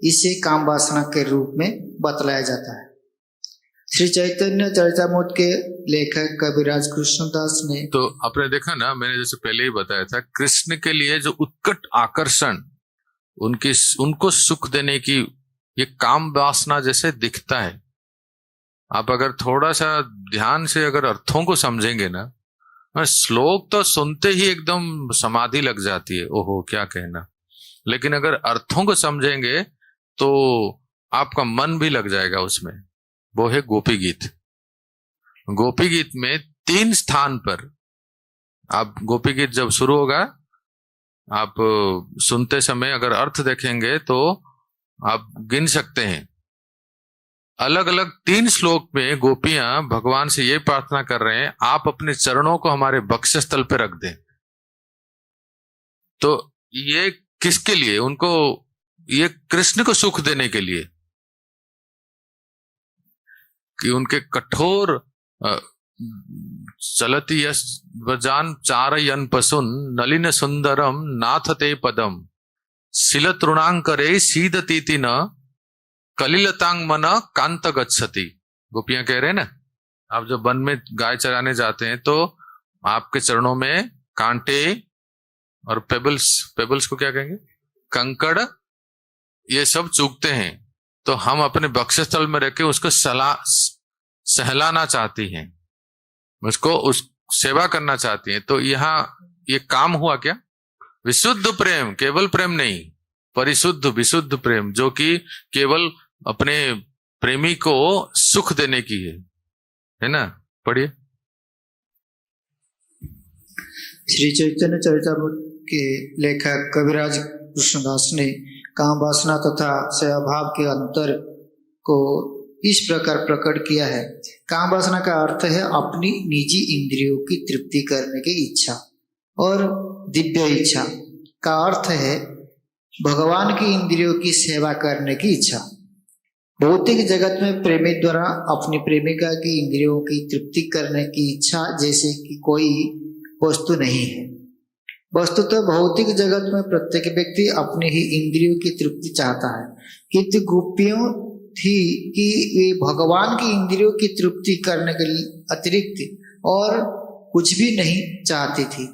इसे काम वासना के रूप में बतलाया जाता है। श्री चैतन्य चरितामृत के लेखक कविराज कृष्णदास ने, तो आपने देखा ना, मैंने जैसे पहले ही बताया था, कृष्ण के लिए जो उत्कट आकर्षण, उनको सुख देने की, ये काम वासना जैसे दिखता है। आप अगर थोड़ा सा ध्यान से अगर अर्थों को समझेंगे ना, श्लोक तो सुनते ही एकदम समाधि लग जाती है, ओहो क्या कहना। लेकिन अगर अर्थों को समझेंगे तो आपका मन भी लग जाएगा उसमें। वो है गोपी गीत। गोपी गीत में 3 स्थान पर आप गोपी गीत जब शुरू होगा, आप सुनते समय अगर अर्थ देखेंगे तो आप गिन सकते हैं। अलग अलग 3 श्लोक में गोपियां भगवान से ये प्रार्थना कर रहे हैं, आप अपने चरणों को हमारे बक्षस्थल पे रख दें। तो ये किसके लिए? उनको, ये कृष्ण को सुख देने के लिए, कि उनके कठोर चलती यश वजान चारयन पसुन नलिन सुंदरम नाथ ते पदम शिल तृणांकरे सीदतीति न कलिलतांग मन कांत गच्छति। गोपियां कह रहे हैं ना, आप जब वन में गाय चराने जाते हैं तो आपके चरणों में कांटे और पेबल्स को क्या कहेंगे, कंकड़, ये सब चूकते हैं। तो हम अपने बक्षस्थल में रख के उसको सहलाना चाहती हैं, उसको उस सेवा करना चाहती हैं। तो यहाँ ये काम हुआ क्या? विशुद्ध प्रेम, केवल प्रेम नहीं, परिशुद्ध विशुद्ध प्रेम, जो कि केवल अपने प्रेमी को सुख देने की है ना। पढ़िए। श्री चैतन्य चरितामृत के लेखक कविराज कृष्णदास ने काम वासना तथा सेवाभाव के अंतर को इस प्रकार प्रकट किया है। काम वासना का अर्थ है अपनी निजी इंद्रियों की तृप्ति करने की इच्छा, और दिव्य इच्छा का अर्थ है भगवान की इंद्रियों की सेवा करने की इच्छा। भौतिक जगत में प्रेमी द्वारा अपनी प्रेमिका की इंद्रियों की तृप्ति करने की इच्छा जैसे कि कोई वस्तु नहीं है। वस्तुतः भौतिक जगत में प्रत्येक व्यक्ति अपनी ही इंद्रियों की तृप्ति चाहता है, किंतु गोपियों थी कि वे भगवान की इंद्रियों की तृप्ति करने के अतिरिक्त और कुछ भी नहीं चाहती थी।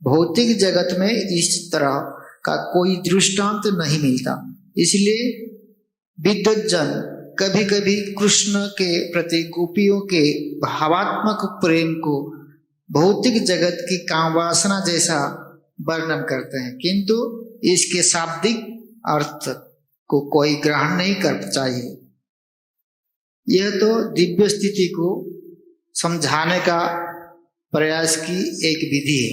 भौतिक जगत में इस तरह का कोई दृष्टांत नहीं मिलता, इसलिए विद्वज्जन कभी कभी कृष्ण के प्रति गोपियों के भावात्मक प्रेम को भौतिक जगत की कामवासना जैसा वर्णन करते हैं, किंतु इसके शाब्दिक अर्थ को कोई ग्रहण नहीं करना चाहिए। यह तो दिव्य स्थिति को समझाने का प्रयास की एक विधि है।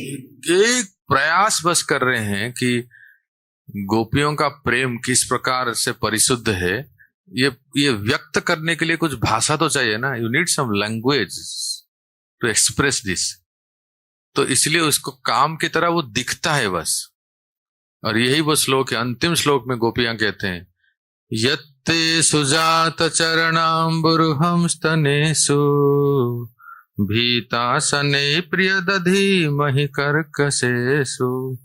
एक प्रयास बस कर रहे हैं कि गोपियों का प्रेम किस प्रकार से परिशुद्ध है, ये व्यक्त करने के लिए कुछ भाषा तो चाहिए ना। You need some language to express this. तो इसलिए उसको काम की तरह वो दिखता है बस। और यही वो श्लोक है, अंतिम श्लोक में गोपियां कहते हैं, यत्ते सुजात चरणाम्बुरुहं स्तनेषु भीतासने प्रिय दधि महि कर्कशेषु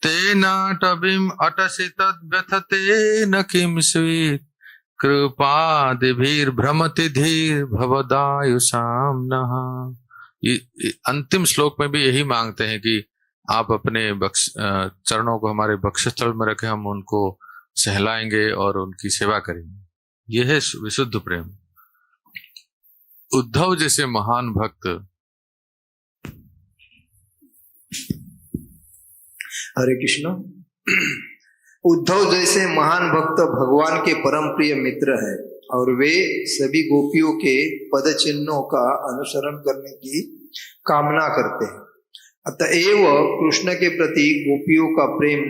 तेनाटवीं अटसि तद्व्यथते न किं स्वीत् कृपादिभिर्भ्रमति धीर् भवदायुषां नः। अंतिम श्लोक में भी यही मांगते हैं कि आप अपने चरणों को हमारे बक्षस्थल में रखें, हम उनको सहलाएंगे और उनकी सेवा करेंगे। यह है विशुद्ध प्रेम। उद्धव जैसे महान भक्त, हरे कृष्ण, उद्धव जैसे महान भक्त भगवान के परम प्रिय मित्र है और वे सभी गोपियों के पद चिन्हों का अनुसरण करने की कामना करते हैं। अतएव कृष्ण के प्रति गोपियों का प्रेम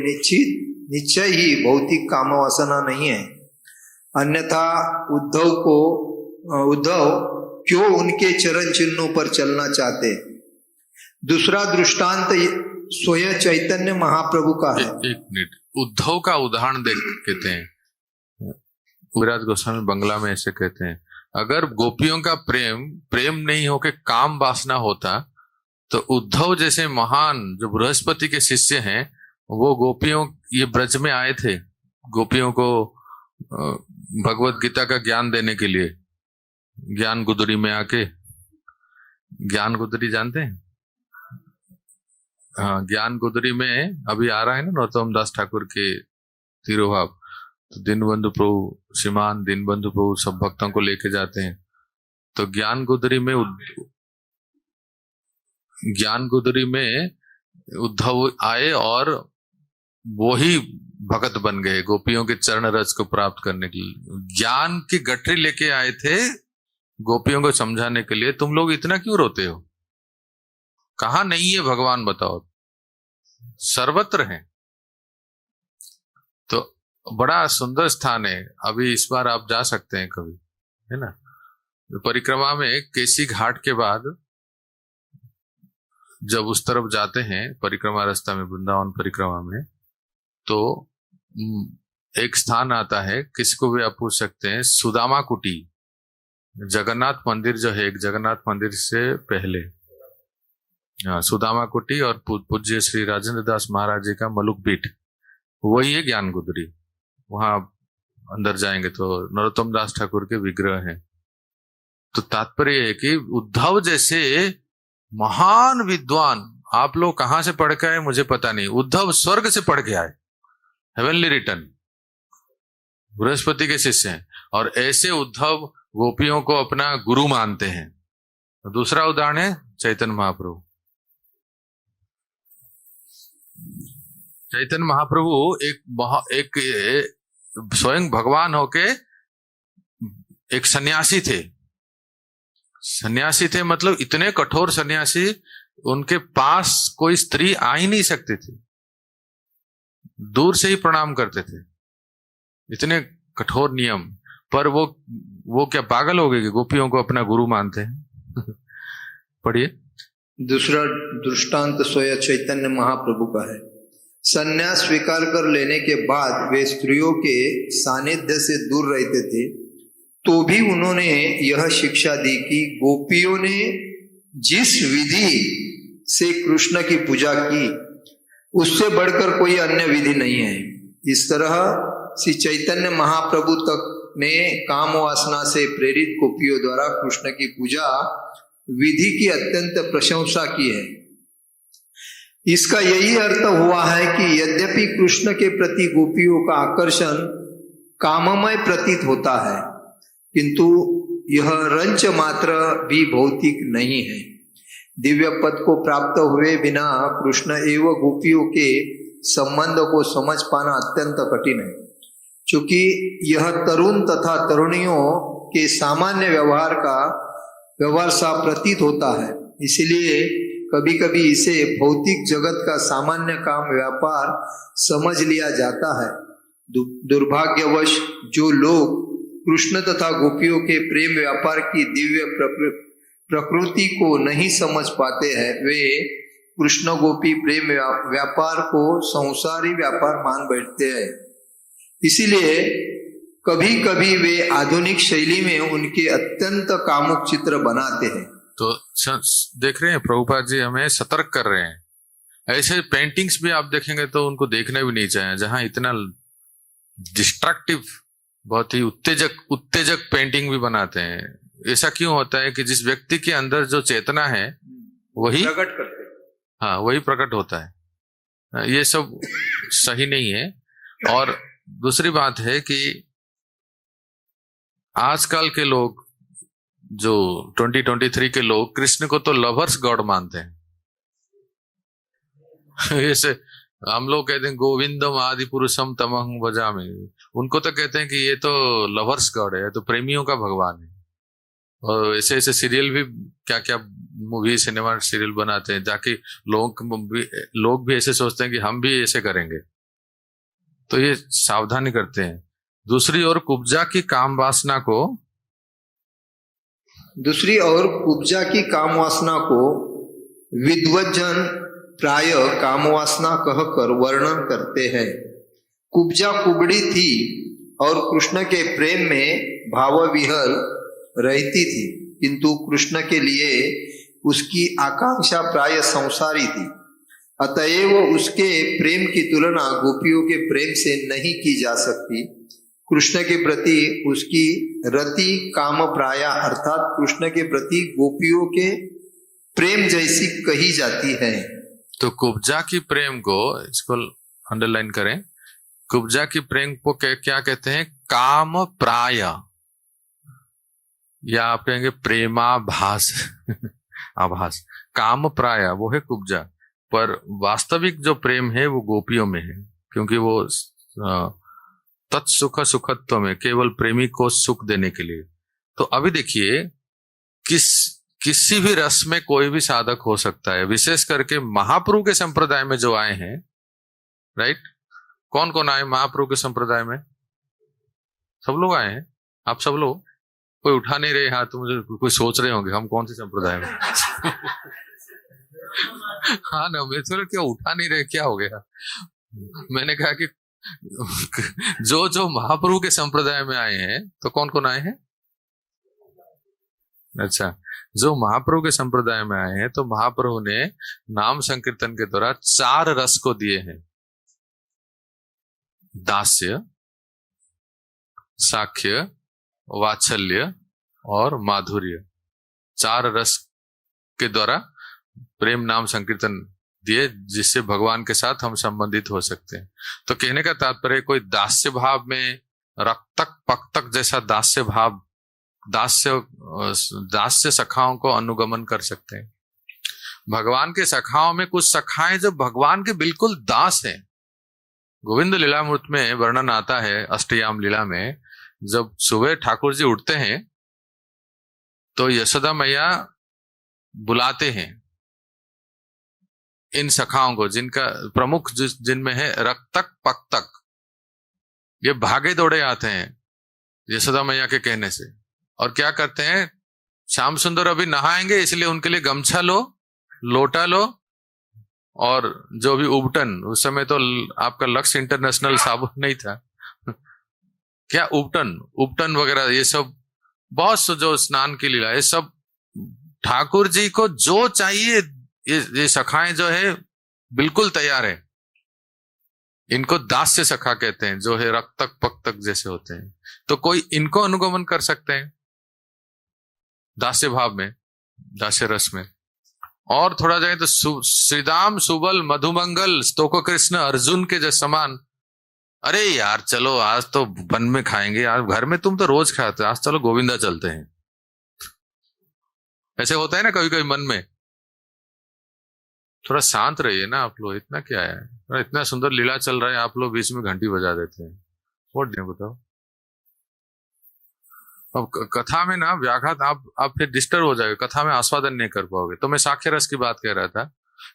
निश्चय ही भौतिक कामवासना नहीं है, अन्यथा उद्धव क्यों उनके चरण चिन्हों पर चलना चाहते। दूसरा दृष्टांत स्वयं चैतन्य महाप्रभु का है। एक मिनट, उद्धव का उदाहरण कहते हैं, कविराज गोस्वामी बंगला में ऐसे कहते हैं, अगर गोपियों का प्रेम नहीं होके काम वासना होता तो उद्धव जैसे महान जो बृहस्पति के शिष्य हैं, वो गोपियों, ये ब्रज में आए थे गोपियों को भगवत गीता का ज्ञान देने के लिए। ज्ञान गुदरी में आके, ज्ञान गुदरी जानते हैं? हाँ, ज्ञान गुदरी में अभी आ रहा है ना नरोत्तम दास ठाकुर के तिरुभाव, तो दीनबंधु प्रभु, श्रीमान दीनबंधु प्रभु सब भक्तों को लेके जाते हैं। तो ज्ञान गुदरी में उद्धव आए और वो ही भगत बन गए गोपियों के चरण रज को प्राप्त करने के लिए। ज्ञान की गठरी लेके आए थे गोपियों को समझाने के लिए। तुम लोग इतना क्यों रोते हो? कहाँ नहीं है भगवान बताओ? सर्वत्र हैं। तो बड़ा सुंदर स्थान है। अभी इस बार आप जा सकते हैं कभी, है ना। परिक्रमा में केसी घाट के बाद जब उस तरफ जाते हैं परिक्रमा रास्ता में, वृंदावन परिक्रमा में, तो एक स्थान आता है, किसको भी आप पूछ सकते हैं, सुदामा कुटी। जगन्नाथ मंदिर जो है, एक जगन्नाथ मंदिर से पहले सुदामा कुटी और पूज्य श्री राजेंद्र दास महाराज जी का मलुक पीठ, वही है ज्ञान गुदरी। वहां अंदर जाएंगे तो नरोत्तम दास ठाकुर के विग्रह हैं। तो तात्पर्य है कि उद्धव जैसे महान विद्वान, आप लोग कहां से पढ़ के आए मुझे पता नहीं, उद्धव स्वर्ग से पढ़ के आए, हेवनली रिटर्न, बृहस्पति के शिष्य हैं, और ऐसे उद्धव गोपियों को अपना गुरु मानते हैं। दूसरा उदाहरण है चैतन्य महाप्रभु। चैतन्य महाप्रभु एक स्वयं भगवान होके एक सन्यासी थे। सन्यासी थे मतलब इतने कठोर सन्यासी, उनके पास कोई स्त्री आ ही नहीं सकती थी, दूर से ही प्रणाम करते थे, इतने कठोर नियम। पर वो क्या पागल हो गए कि गोपियों को अपना गुरु मानते हैं? पढ़िए। दूसरा दृष्टांत स्वयं चैतन्य महाप्रभु का है। संन्यास स्वीकार कर लेने के बाद वे स्त्रियों के सानिध्य से दूर रहते थे, तो भी उन्होंने यह शिक्षा दी कि गोपियों ने जिस विधि से कृष्ण की पूजा की, उससे बढ़कर कोई अन्य विधि नहीं है। इस तरह श्री चैतन्य महाप्रभु तक ने काम वासना से प्रेरित गोपियों द्वारा कृष्ण की पूजा विधि की अत्यंत प्रशंसा की है। इसका यही अर्थ हुआ है कि यद्यपि कृष्ण के प्रति गोपियों का आकर्षण काममय प्रतीत होता है, किंतु यह रंच मात्र भी भौतिक नहीं है। दिव्य पद को प्राप्त हुए बिना कृष्ण एवं गोपियों के संबंध को समझ पाना अत्यंत कठिन है, क्योंकि यह तरुण तथा तरुणियों के सामान्य व्यवहार सा प्रतीत होता है। इसलिए कभी कभी इसे भौतिक जगत का सामान्य काम व्यापार समझ लिया जाता है। दुर्भाग्यवश जो लोग कृष्ण तथा गोपियों के प्रेम व्यापार की दिव्य प्रकृति को नहीं समझ पाते हैं, वे कृष्ण गोपी प्रेम व्यापार को संसारी व्यापार मान बैठते हैं। इसीलिए कभी कभी वे आधुनिक शैली में उनके अत्यंत कामुक चित्र बनाते हैं। तो देख रहे हैं प्रभुपाद जी हमें सतर्क कर रहे हैं। ऐसे पेंटिंग्स भी आप देखेंगे तो उनको देखना भी नहीं चाहिए, जहां इतना डिस्ट्रक्टिव, बहुत ही उत्तेजक पेंटिंग भी बनाते हैं। ऐसा क्यों होता है कि जिस व्यक्ति के अंदर जो चेतना है वही प्रकट करते हैं। हाँ, वही प्रकट होता है। ये सब सही नहीं है। और दूसरी बात है कि आजकल के लोग, जो 2023 के लोग, कृष्ण को तो लवर्स गॉड मानते हैं। ऐसे हम लोग कहते हैं गोविंदम आदि पुरुषम तमहं भजामि, उनको तो कहते हैं कि ये तो लवर्स गॉड है, तो प्रेमियों का भगवान है। और ऐसे ऐसे सीरियल भी, क्या क्या मूवी सिनेमा सीरियल बनाते हैं, जाके लोग भी ऐसे सोचते हैं कि हम भी ऐसे करेंगे। तो ये सावधानी करते हैं। दूसरी ओर कुब्जा की काम वासना को विद्वज्जन प्राय काम वासना कहकर वर्णन करते हैं। कुब्जा कुबड़ी थी और कृष्ण के प्रेम में भावविहल रहती थी, किंतु कृष्ण के लिए उसकी आकांक्षा प्राय संसारी थी। अतएव उसके प्रेम की तुलना गोपियों के प्रेम से नहीं की जा सकती। कृष्ण के प्रति उसकी रति काम प्राय अर्थात कृष्ण के प्रति गोपियों के प्रेम जैसी कही जाती है। तो कुब्जा की प्रेम को, इसको अंडरलाइन करें, कुब्जा की प्रेम को क्या कहते हैं? काम प्राय। या आप कहेंगे प्रेमाभास आभास। काम प्राय वो है कुब्जा, पर वास्तविक जो प्रेम है वो गोपियों में है, क्योंकि वो तत्सुख सुखत्व में केवल प्रेमी को सुख देने के लिए। तो अभी देखिए, किसी भी रस में कोई भी साधक हो सकता है, विशेष करके महाप्रभु के संप्रदाय में जो आए हैं, राइट? कौन कौन आए महाप्रभु के संप्रदाय में? सब लोग आए हैं। आप सब लोग, कोई उठा नहीं रहे हाथ, मुझे कोई सोच रहे होंगे हम कौन से संप्रदाय में हाँ ना, मैं तो क्या उठा नहीं रहे, क्या हो गया? मैंने कहा कि जो महाप्रभु के संप्रदाय में आए हैं, तो कौन कौन आए हैं? अच्छा, जो महाप्रभु के संप्रदाय में आए हैं, तो महाप्रभु ने नाम संकीर्तन के द्वारा 4 रस को दिए हैं: दास्य, साख्य, वात्सल्य और माधुर्य। 4 रस के द्वारा प्रेम नाम संकीर्तन दिए, जिससे भगवान के साथ हम संबंधित हो सकते हैं। तो कहने का तात्पर्य, कोई दास्य भाव में रक्तक पक्तक जैसा दास्य भाव, दास्य सखाओं को अनुगमन कर सकते हैं। भगवान के सखाओं में कुछ सखाएं जो भगवान के बिल्कुल दास हैं। गोविंद लीलामृत में वर्णन आता है, अष्टयाम लीला में, जब सुबह ठाकुर जी उठते हैं तो यशोदा मैया बुलाते हैं इन सखाओं को, जिनका प्रमुख जिनमें है रक्तक पक्तक। ये भागे दौड़े आते हैं यशोदा मैया के कहने से, और क्या करते हैं, श्याम सुंदर अभी नहाएंगे इसलिए उनके लिए गमछा लो, लोटा लो, और जो भी उबटन, उस समय तो आपका लक्ष्य इंटरनेशनल साबुन नहीं था क्या, उपटन वगैरह, ये सब बहुत जो स्नान की लीला, ये सब ठाकुर जी को जो चाहिए, ये सखाएं जो है बिल्कुल तैयार है। इनको दास्य सखा कहते हैं, जो है रक्तक पक्तक जैसे होते हैं। तो कोई इनको अनुगमन कर सकते हैं दास्य भाव में, दास्य रस में। और थोड़ा जाए तो श्रीदाम, सुबल, मधुमंगल, स्तोको कृष्ण, अर्जुन के जो समान, अरे यार चलो आज तो वन में खाएंगे यार, घर में तुम तो रोज खाते, आज चलो गोविंदा चलते हैं। ऐसे होता है ना कभी कभी मन में। थोड़ा शांत रहिए ना आप लोग, इतना क्या है, इतना सुंदर लीला चल रहा है, आप लोग बीच में घंटी बजा देते हैं। व्हाट डू बताओ। अब कथा में ना व्याघात, आप फिर डिस्टर्ब हो जाएगा, कथा में आस्वादन नहीं कर पाओगे। तो मैं साख्य रस की बात कह रहा था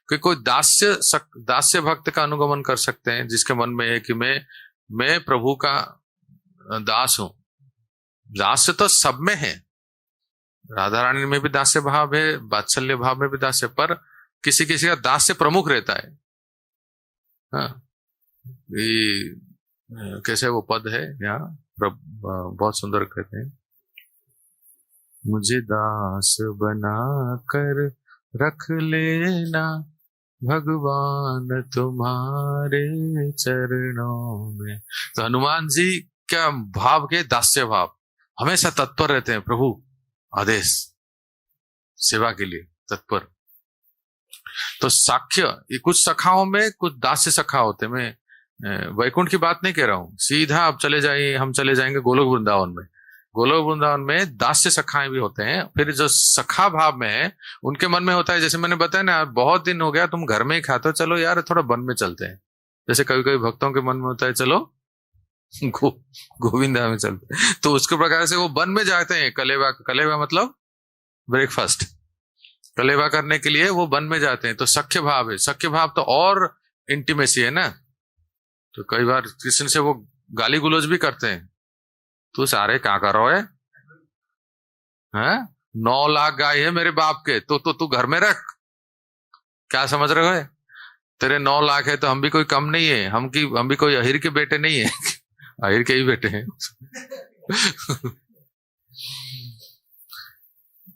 कि कोई दास्य भक्त का अनुगमन कर सकते हैं, जिसके मन में है कि मैं प्रभु का दास हूं। दास्य तो सब में है, राधा रानी में भी दास्य भाव है, वात्सल्य भाव में भी दास्य, पर किसी किसी का दास्य प्रमुख रहता है। हाँ, कैसे वो पद है यहाँ, बहुत सुंदर कहते हैं, मुझे दास बना कर रख लेना भगवान तुम्हारे चरणों में। तो हनुमान जी क्या भाव के, दास्य भाव, हमेशा तत्पर रहते हैं, प्रभु आदेश, सेवा के लिए तत्पर। तो साख्य, ये कुछ सखाओं में कुछ दास्य सखा होते हैं। मैं वैकुंठ की बात नहीं कह रहा हूं, सीधा आप चले जाइए, हम चले जाएंगे गोलोक वृंदावन में। गोलोक वृंदावन में दास्य सखाएं भी होते हैं। फिर जो सखा भाव में है, उनके मन में होता है, जैसे मैंने बताया ना, बहुत दिन हो गया तुम घर में ही खाते हो, चलो यार थोड़ा वन में चलते हैं। जैसे कभी कभी भक्तों के मन में होता है, चलो गोविंदा में चलते हैं। तो उसके प्रकार से वो वन में जाते हैं। कलेवा मतलब ब्रेकफास्ट, कलेवा करने के लिए वो वन में जाते हैं। तो सख्य भाव है। सख्य भाव तो और इंटीमेसी है ना। तो कई बार किसी से वो गाली गुलोज भी करते हैं, तू सारे क्या कर रहा है, 9 लाख गाय है मेरे बाप के, तो तू घर में रख, क्या समझ रहे हो, तेरे 9 लाख है तो हम भी कोई कम नहीं है, हम भी कोई अहिर के बेटे नहीं है अहिर के ही बेटे हैं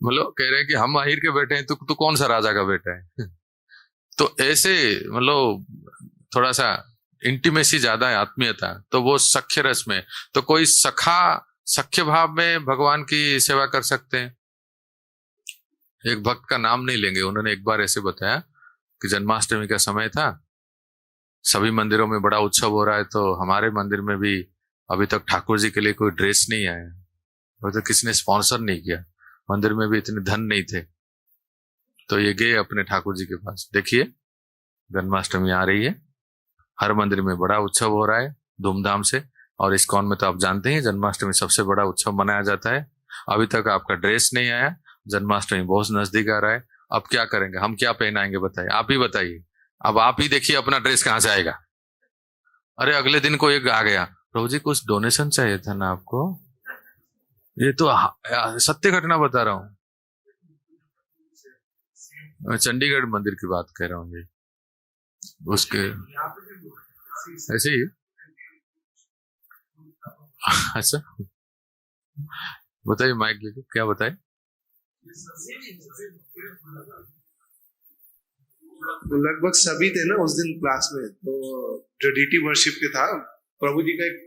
मतलब कह रहे हैं कि हम अहिर के बेटे हैं, तू कौन सा राजा का बेटा है तो ऐसे मतलब थोड़ा सा इंटीमेसी ज्यादा है, आत्मीयता। तो वो सख्य रस में, तो कोई सख्य भाव में भगवान की सेवा कर सकते हैं। एक भक्त का नाम नहीं लेंगे, उन्होंने एक बार ऐसे बताया कि जन्माष्टमी का समय था, सभी मंदिरों में बड़ा उत्सव हो रहा है, तो हमारे मंदिर में भी अभी तक ठाकुर जी के लिए कोई ड्रेस नहीं आया। वो तो किसी ने स्पॉन्सर नहीं किया, मंदिर में भी इतने धन नहीं थे, तो ये गए अपने ठाकुर जी के पास। देखिए जन्माष्टमी आ रही है, हर मंदिर में बड़ा उत्सव हो रहा है धूमधाम से, और इस्कॉन में तो आप जानते हैं जन्माष्टमी सबसे बड़ा उत्सव मनाया जाता है। अभी तक आपका ड्रेस नहीं आया, जन्माष्टमी बहुत नजदीक आ रहा है, अब क्या करेंगे, हम क्या पहनाएंगे बताइए, आप ही बताइए। अब आप ही देखिए अपना ड्रेस कहाँ से आएगा। अरे अगले दिन को एक आ गया, प्रभु जी कुछ डोनेशन चाहिए था ना आपको, ये तो सत्य घटना बता रहा हूं, मैं चंडीगढ़ मंदिर की बात कह रहा हूँ जी, उसके ऐसे ही। अच्छा बताइए, माइक लेके क्या बताए। लगभग सभी थे ना उस दिन क्लास में, तो जो डीटी वर्शिप के था प्रभु जी का एक,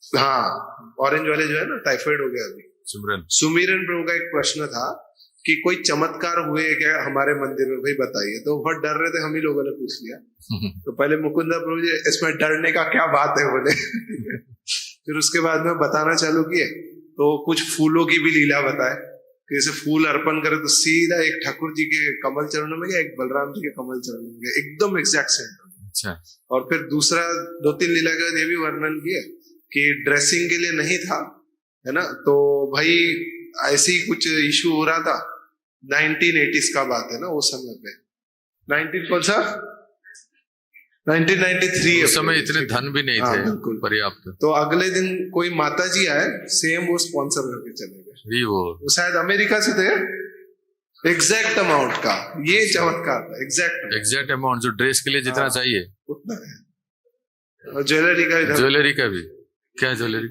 हाँ ऑरेंज वाले जो है ना, टाइफाइड हो गया अभी, सुमिरन प्रभु का एक प्रश्न था कि कोई चमत्कार हुए क्या हमारे मंदिर में, भाई बताइए। तो बहुत डर रहे थे, हम ही लोगों ने पूछ लिया। तो पहले मुकुंदा प्रभु जी इसमें डरने का क्या बात है बोले। फिर उसके बाद में बताना चालू किए, तो कुछ फूलों की भी लीला बताए कि जैसे फूल अर्पण करे तो सीधा एक ठाकुर जी के कमल चरणों में गया, एक बलराम जी के कमल चरणों में गया, एकदम एग्जैक्ट सेंटर। अच्छा। और फिर दूसरा 2-3 लीला के बाद ये भी वर्णन किया कि ड्रेसिंग के लिए नहीं था, है ना, तो भाई ऐसे ही कुछ इशू हो रहा था। 1980s का बात है ना, उस समय पे 19 कौन सा 1993, उस समय इतने धन भी नहीं थे पर्याप्त। तो अगले दिन कोई माता जी आए, सेम वो स्पॉन्सर करके चले गए, वो शायद अमेरिका से थे, एग्जैक्ट अमाउंट का। ये चमत्कार था, एग्जैक्ट अमाउंट जो ड्रेस के लिए जितना चाहिए उतना है। और ज्वेलरी का भी, क्या ज्वेलरी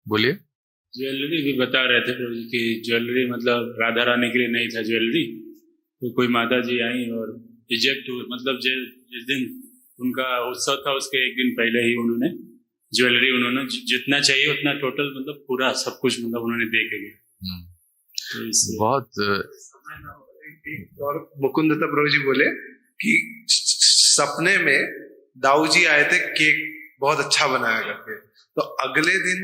बोलिए। ज्वेलरी भी बता रहे थे प्रभु जी की ज्वेलरी मतलब राधा रानी के लिए नहीं था ज्वेलरी, तो कोई माता जी आई और रिजेक्ट हुए, मतलब जिस दिन उनका उत्सव था उसके एक दिन पहले ही उन्होंने ज्वेलरी, उन्होंने जितना चाहिए उतना टोटल मतलब पूरा सब कुछ मतलब उन्होंने दे के गया। तो बहुत। और मुकुंद दत्ता प्रभु जी बोले कि सपने में दाऊ जी आए थे, केक बहुत अच्छा बनाया करके, तो अगले दिन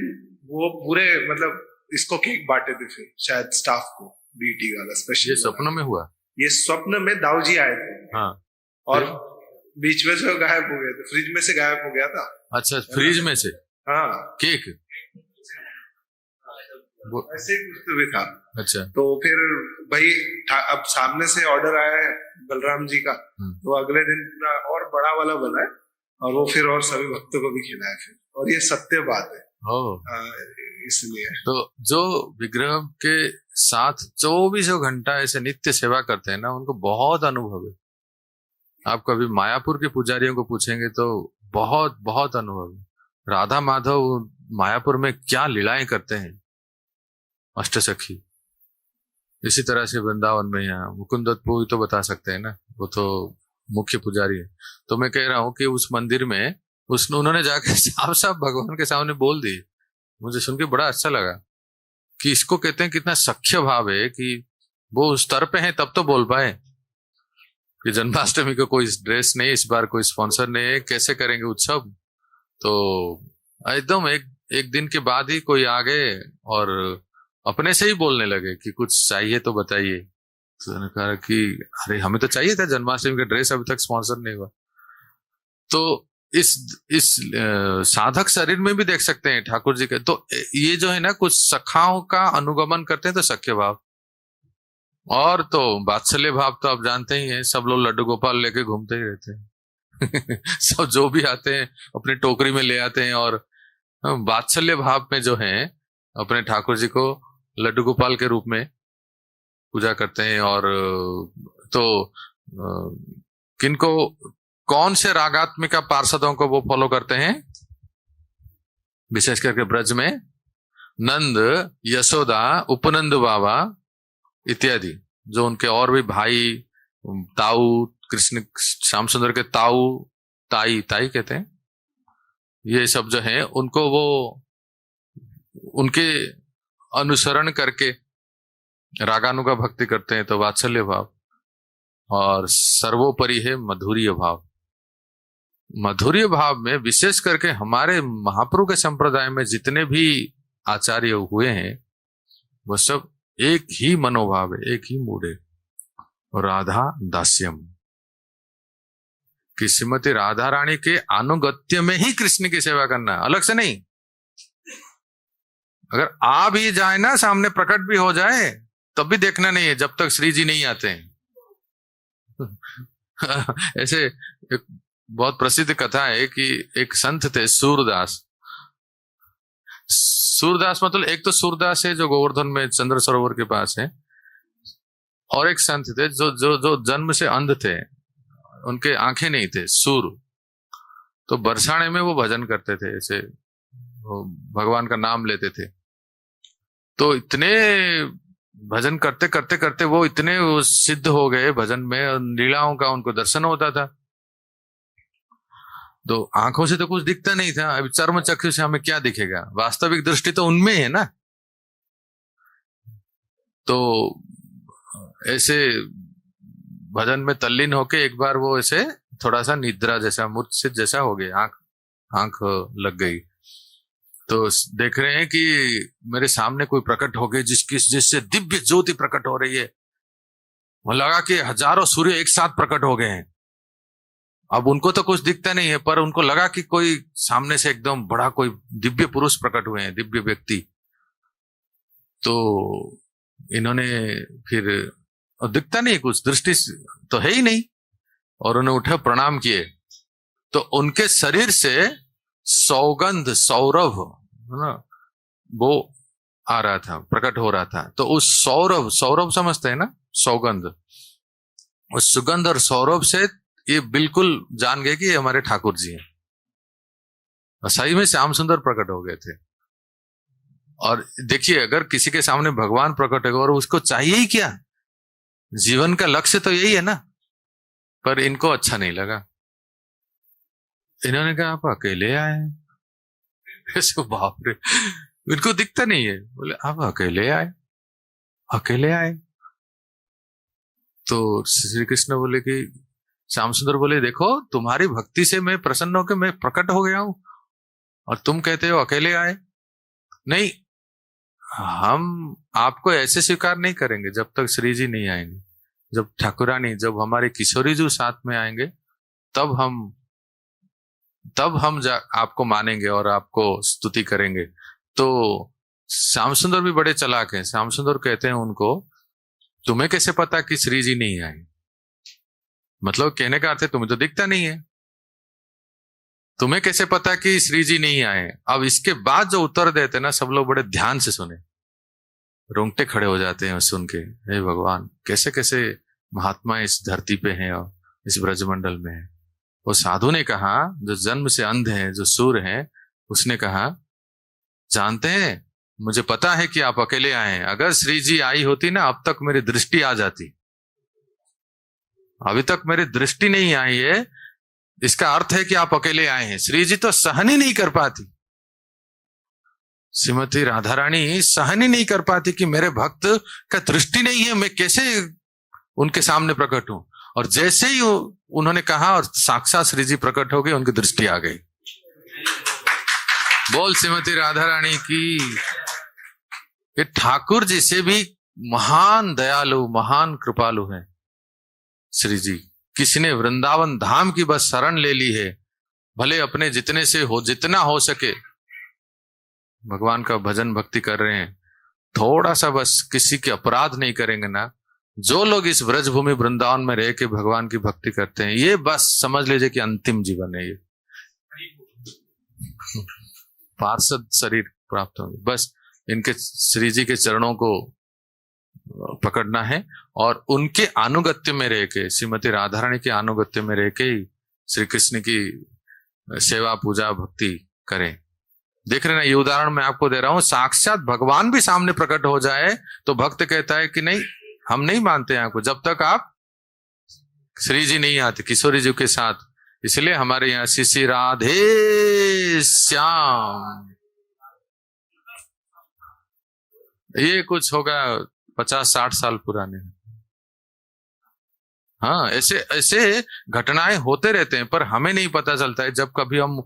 वो पूरे मतलब इसको केक बांटे थे, फिर शायद स्टाफ को, बीटी वाला स्पेशल। ये सपनों में हुआ, ये स्वप्न में दाऊ जी आए थे। हाँ। और बीच में से गायब हो गए थे, फ्रिज में से गायब हो गया था। अच्छा, फ्रिज में से? हाँ, केक ऐसे कुछ तो भी था। अच्छा। तो फिर भाई अब सामने से ऑर्डर आया है बलराम जी का, तो अगले दिन पूरा और बड़ा वाला बना है, और वो फिर और सभी भक्तों को भी खिलाया फिर, और ये सत्य बात है। इसलिए तो जो विग्रह के साथ 24 घंटा ऐसे नित्य सेवा करते हैं ना, उनको बहुत अनुभव है। आप कभी मायापुर के पुजारियों को पूछेंगे तो बहुत बहुत अनुभव है। राधा माधव मायापुर में क्या लीलाएं करते हैं, अष्टसखी। इसी तरह से वृंदावन में यहाँ मुकुंद दत्त तो बता सकते हैं ना, वो तो मुख्य पुजारी है। तो मैं कह रहा हूँ कि उस मंदिर में उन्होंने जाकर साफ साफ भगवान के सामने बोल दी। मुझे सुन के बड़ा अच्छा लगा कि इसको कहते हैं कितना सख्य भाव है कि वो उस स्तर पे है तब तो बोल पाए कि जन्माष्टमी को कोई ड्रेस नहीं, इस बार कोई स्पॉन्सर नहीं है, कैसे करेंगे उत्सव। तो एकदम एक दिन के बाद ही कोई आ गए और अपने से ही बोलने लगे कि कुछ चाहिए तो बताइए। तो उन्होंने कहा कि अरे हमें तो चाहिए था जन्माष्टमी का ड्रेस, अभी तक स्पॉन्सर नहीं हुआ। तो इस साधक शरीर में भी देख सकते हैं ठाकुर जी के। तो ये जो है ना, कुछ सखाओं का अनुगमन करते हैं तो सख्य भाव, और तो वात्सल्य भाव तो आप जानते ही हैं, सब लोग लड्डू गोपाल लेके घूमते ही रहते हैं। सब जो भी आते हैं अपनी टोकरी में ले आते हैं, और वात्सल्य भाव में जो है अपने ठाकुर जी को लड्डू गोपाल के रूप में पूजा करते हैं। और तो किनको, कौन से रागात्मिका पार्षदों को वो फॉलो करते हैं, विशेष करके ब्रज में नंद, यशोदा, उपनंद बाबा इत्यादि, जो उनके और भी भाई, ताऊ, कृष्ण श्याम सुंदर के ताऊ, ताई कहते हैं, ये सब जो है उनको वो उनके अनुसरण करके रागानुगा भक्ति करते हैं। तो वात्सल्य भाव, और सर्वोपरि है मधुर्य भाव। मधुर्य भाव में विशेष करके हमारे महाप्रभु के संप्रदाय में जितने भी आचार्य हुए हैं वह सब एक ही मनोभाव है, एक ही मूड है। राधा दास्यम, कि श्रीमती राधा रानी के अनुगत्य में ही कृष्ण की सेवा करना है, अलग से नहीं। अगर आ भी जाए ना, सामने प्रकट भी हो जाए, तब भी देखना नहीं है जब तक श्री जी नहीं आते हैं। ऐसे एक बहुत प्रसिद्ध कथा है कि एक संत थे सूरदास। सूरदास मतलब एक तो सूरदास है जो गोवर्धन में चंद्र सरोवर के पास है, और एक संत थे जो जो जो जन्म से अंध थे, उनके आंखें नहीं थे, सूर। तो बरसाने में वो भजन करते थे, ऐसे वो भगवान का नाम लेते थे। तो इतने भजन करते करते करते वो इतने सिद्ध हो गए भजन में, लीलाओं का उनको दर्शन होता था। तो आंखों से तो कुछ दिखता नहीं था, अभी चर्म चक्षु से हमें क्या दिखेगा, वास्तविक दृष्टि तो उनमें है ना। तो ऐसे भजन में तल्लीन होके एक बार वो ऐसे थोड़ा सा निद्रा जैसा, मूर्छित जैसा हो गए, आंख लग गई। तो देख रहे हैं कि मेरे सामने कोई प्रकट हो गए जिससे दिव्य ज्योति प्रकट हो रही है। वो लगा कि हजारों सूर्य एक साथ प्रकट हो गए हैं। अब उनको तो कुछ दिखता नहीं है, पर उनको लगा कि कोई सामने से एकदम बड़ा कोई दिव्य पुरुष प्रकट हुए हैं, दिव्य व्यक्ति। तो इन्होंने फिर, और दिखता नहीं कुछ, दृष्टि तो है ही नहीं, और उन्हें उठे प्रणाम किए। तो उनके शरीर से सौगंध, सौरभ है ना, वो आ रहा था, प्रकट हो रहा था। तो उस सौरभ, सौरभ समझते हैं ना, सौगंध, उस सुगंध और सौरभ से ये बिल्कुल जान गए कि ये हमारे ठाकुर जी हैं। और सही में श्याम सुंदर प्रकट हो गए थे। और देखिए, अगर किसी के सामने भगवान प्रकट होगा और उसको चाहिए ही क्या, जीवन का लक्ष्य तो यही है ना, पर इनको अच्छा नहीं लगा। इन्होंने कहा आप अकेले आए? ऐसे बाप रे, इनको दिखता नहीं है। बोले आप अकेले आए? अकेले आए? तो श्री कृष्ण बोले कि, श्याम सुंदर बोले देखो, तुम्हारी भक्ति से मैं प्रसन्न होकर मैं प्रकट हो गया हूं, और तुम कहते हो अकेले आए। नहीं, हम आपको ऐसे स्वीकार नहीं करेंगे जब तक श्री जी नहीं आएंगे। जब ठाकुरानी, जब हमारे किशोरी जी साथ में आएंगे, तब हम आपको मानेंगे और आपको स्तुति करेंगे। तो श्याम सुंदर भी बड़े चालाक हैं। श्याम सुंदर कहते हैं उनको, तुम्हें कैसे पता कि श्री जी नहीं आए? मतलब कहने का अर्थ है तुम्हें तो दिखता नहीं है, तुम्हें कैसे पता कि श्री जी नहीं आए? अब इसके बाद जो उत्तर देते ना, सब लोग बड़े ध्यान से सुने, रोंगटे खड़े हो जाते हैं सुन के। हे भगवान, कैसे कैसे महात्मा इस धरती पे हैं और इस ब्रजमंडल में है। वो साधु ने कहा, जो जन्म से अंध है, जो सूर है, उसने कहा, जानते हैं, मुझे पता है कि आप अकेले आए हैं। अगर श्री जी आई होती ना, अब तक मेरी दृष्टि आ जाती। अभी तक मेरी दृष्टि नहीं आई है, इसका अर्थ है कि आप अकेले आए हैं। श्री जी तो सहन ही नहीं कर पाती, श्रीमती राधा रानी सहन ही नहीं कर पाती कि मेरे भक्त का दृष्टि नहीं है, मैं कैसे उनके सामने प्रकट हूं। और जैसे ही उन्होंने कहा और साक्षात श्री जी प्रकट हो गए, उनकी दृष्टि आ गई। बोल श्रीमती राधा रानी की। ये ठाकुर जी से भी महान दयालु, महान कृपालु है श्री जी। किसी ने वृंदावन धाम की बस शरण ले ली है, भले अपने जितने से हो, जितना हो सके भगवान का भजन भक्ति कर रहे हैं, थोड़ा सा बस किसी के अपराध नहीं करेंगे ना। जो लोग इस ब्रजभूमि वृंदावन में रह के भगवान की भक्ति करते हैं, ये बस समझ लीजिए कि अंतिम जीवन है, ये पार्षद शरीर प्राप्त होंगे। बस इनके श्री जी के चरणों को पकड़ना है और उनके अनुगत्य में रह के, श्रीमती राधा रानी के अनुगत्य में रह के ही श्री कृष्ण की सेवा पूजा भक्ति करें। देख रहे ना, ये उदाहरण मैं आपको दे रहा हूं। साक्षात भगवान भी सामने प्रकट हो जाए तो भक्त कहता है कि नहीं, हम नहीं मानते हैं आपको जब तक आप श्री जी नहीं आते किशोरी जी के साथ। इसलिए हमारे यहाँ श्री राधे श्याम, ये कुछ होगा 50-60 साल पुराने। हाँ, ऐसे ऐसे घटनाएं होते रहते हैं, पर हमें नहीं पता चलता है। जब कभी हम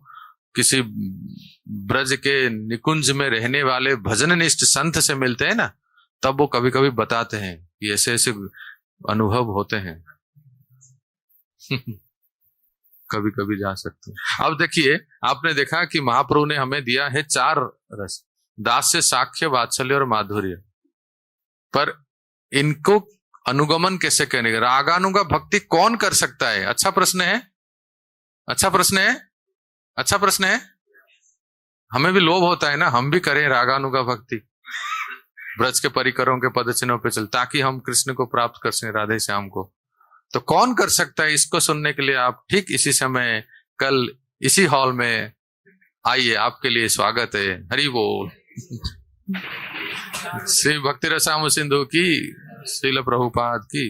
किसी ब्रज के निकुंज में रहने वाले भजननिष्ठ संत से मिलते हैं ना, तब वो कभी कभी बताते हैं कि ऐसे ऐसे अनुभव होते हैं। कभी कभी जा सकते हैं। अब देखिए, आपने देखा कि महाप्रभु ने हमें दिया है 4 रस, दास्य, साक्ष्य, वात्सल्य और माधुर्य। पर इनको अनुगमन कैसे करेंगे? रागानुगा भक्ति कौन कर सकता है? अच्छा प्रश्न है, अच्छा प्रश्न है, अच्छा प्रश्न है। हमें भी लोभ होता है ना, हम भी करें रागानुगा भक्ति, ब्रज के परिकरों के पदचिन्हों पे चल, ताकि हम कृष्ण को प्राप्त कर सकें, राधे श्याम को। तो कौन कर सकता है? इसको सुनने के लिए आप ठीक इसी समय कल इसी हॉल में आइए, आपके लिए स्वागत है। हरि बोल। श्री भक्ति रसामु सिंधु की, श्रील प्रभुपाद की।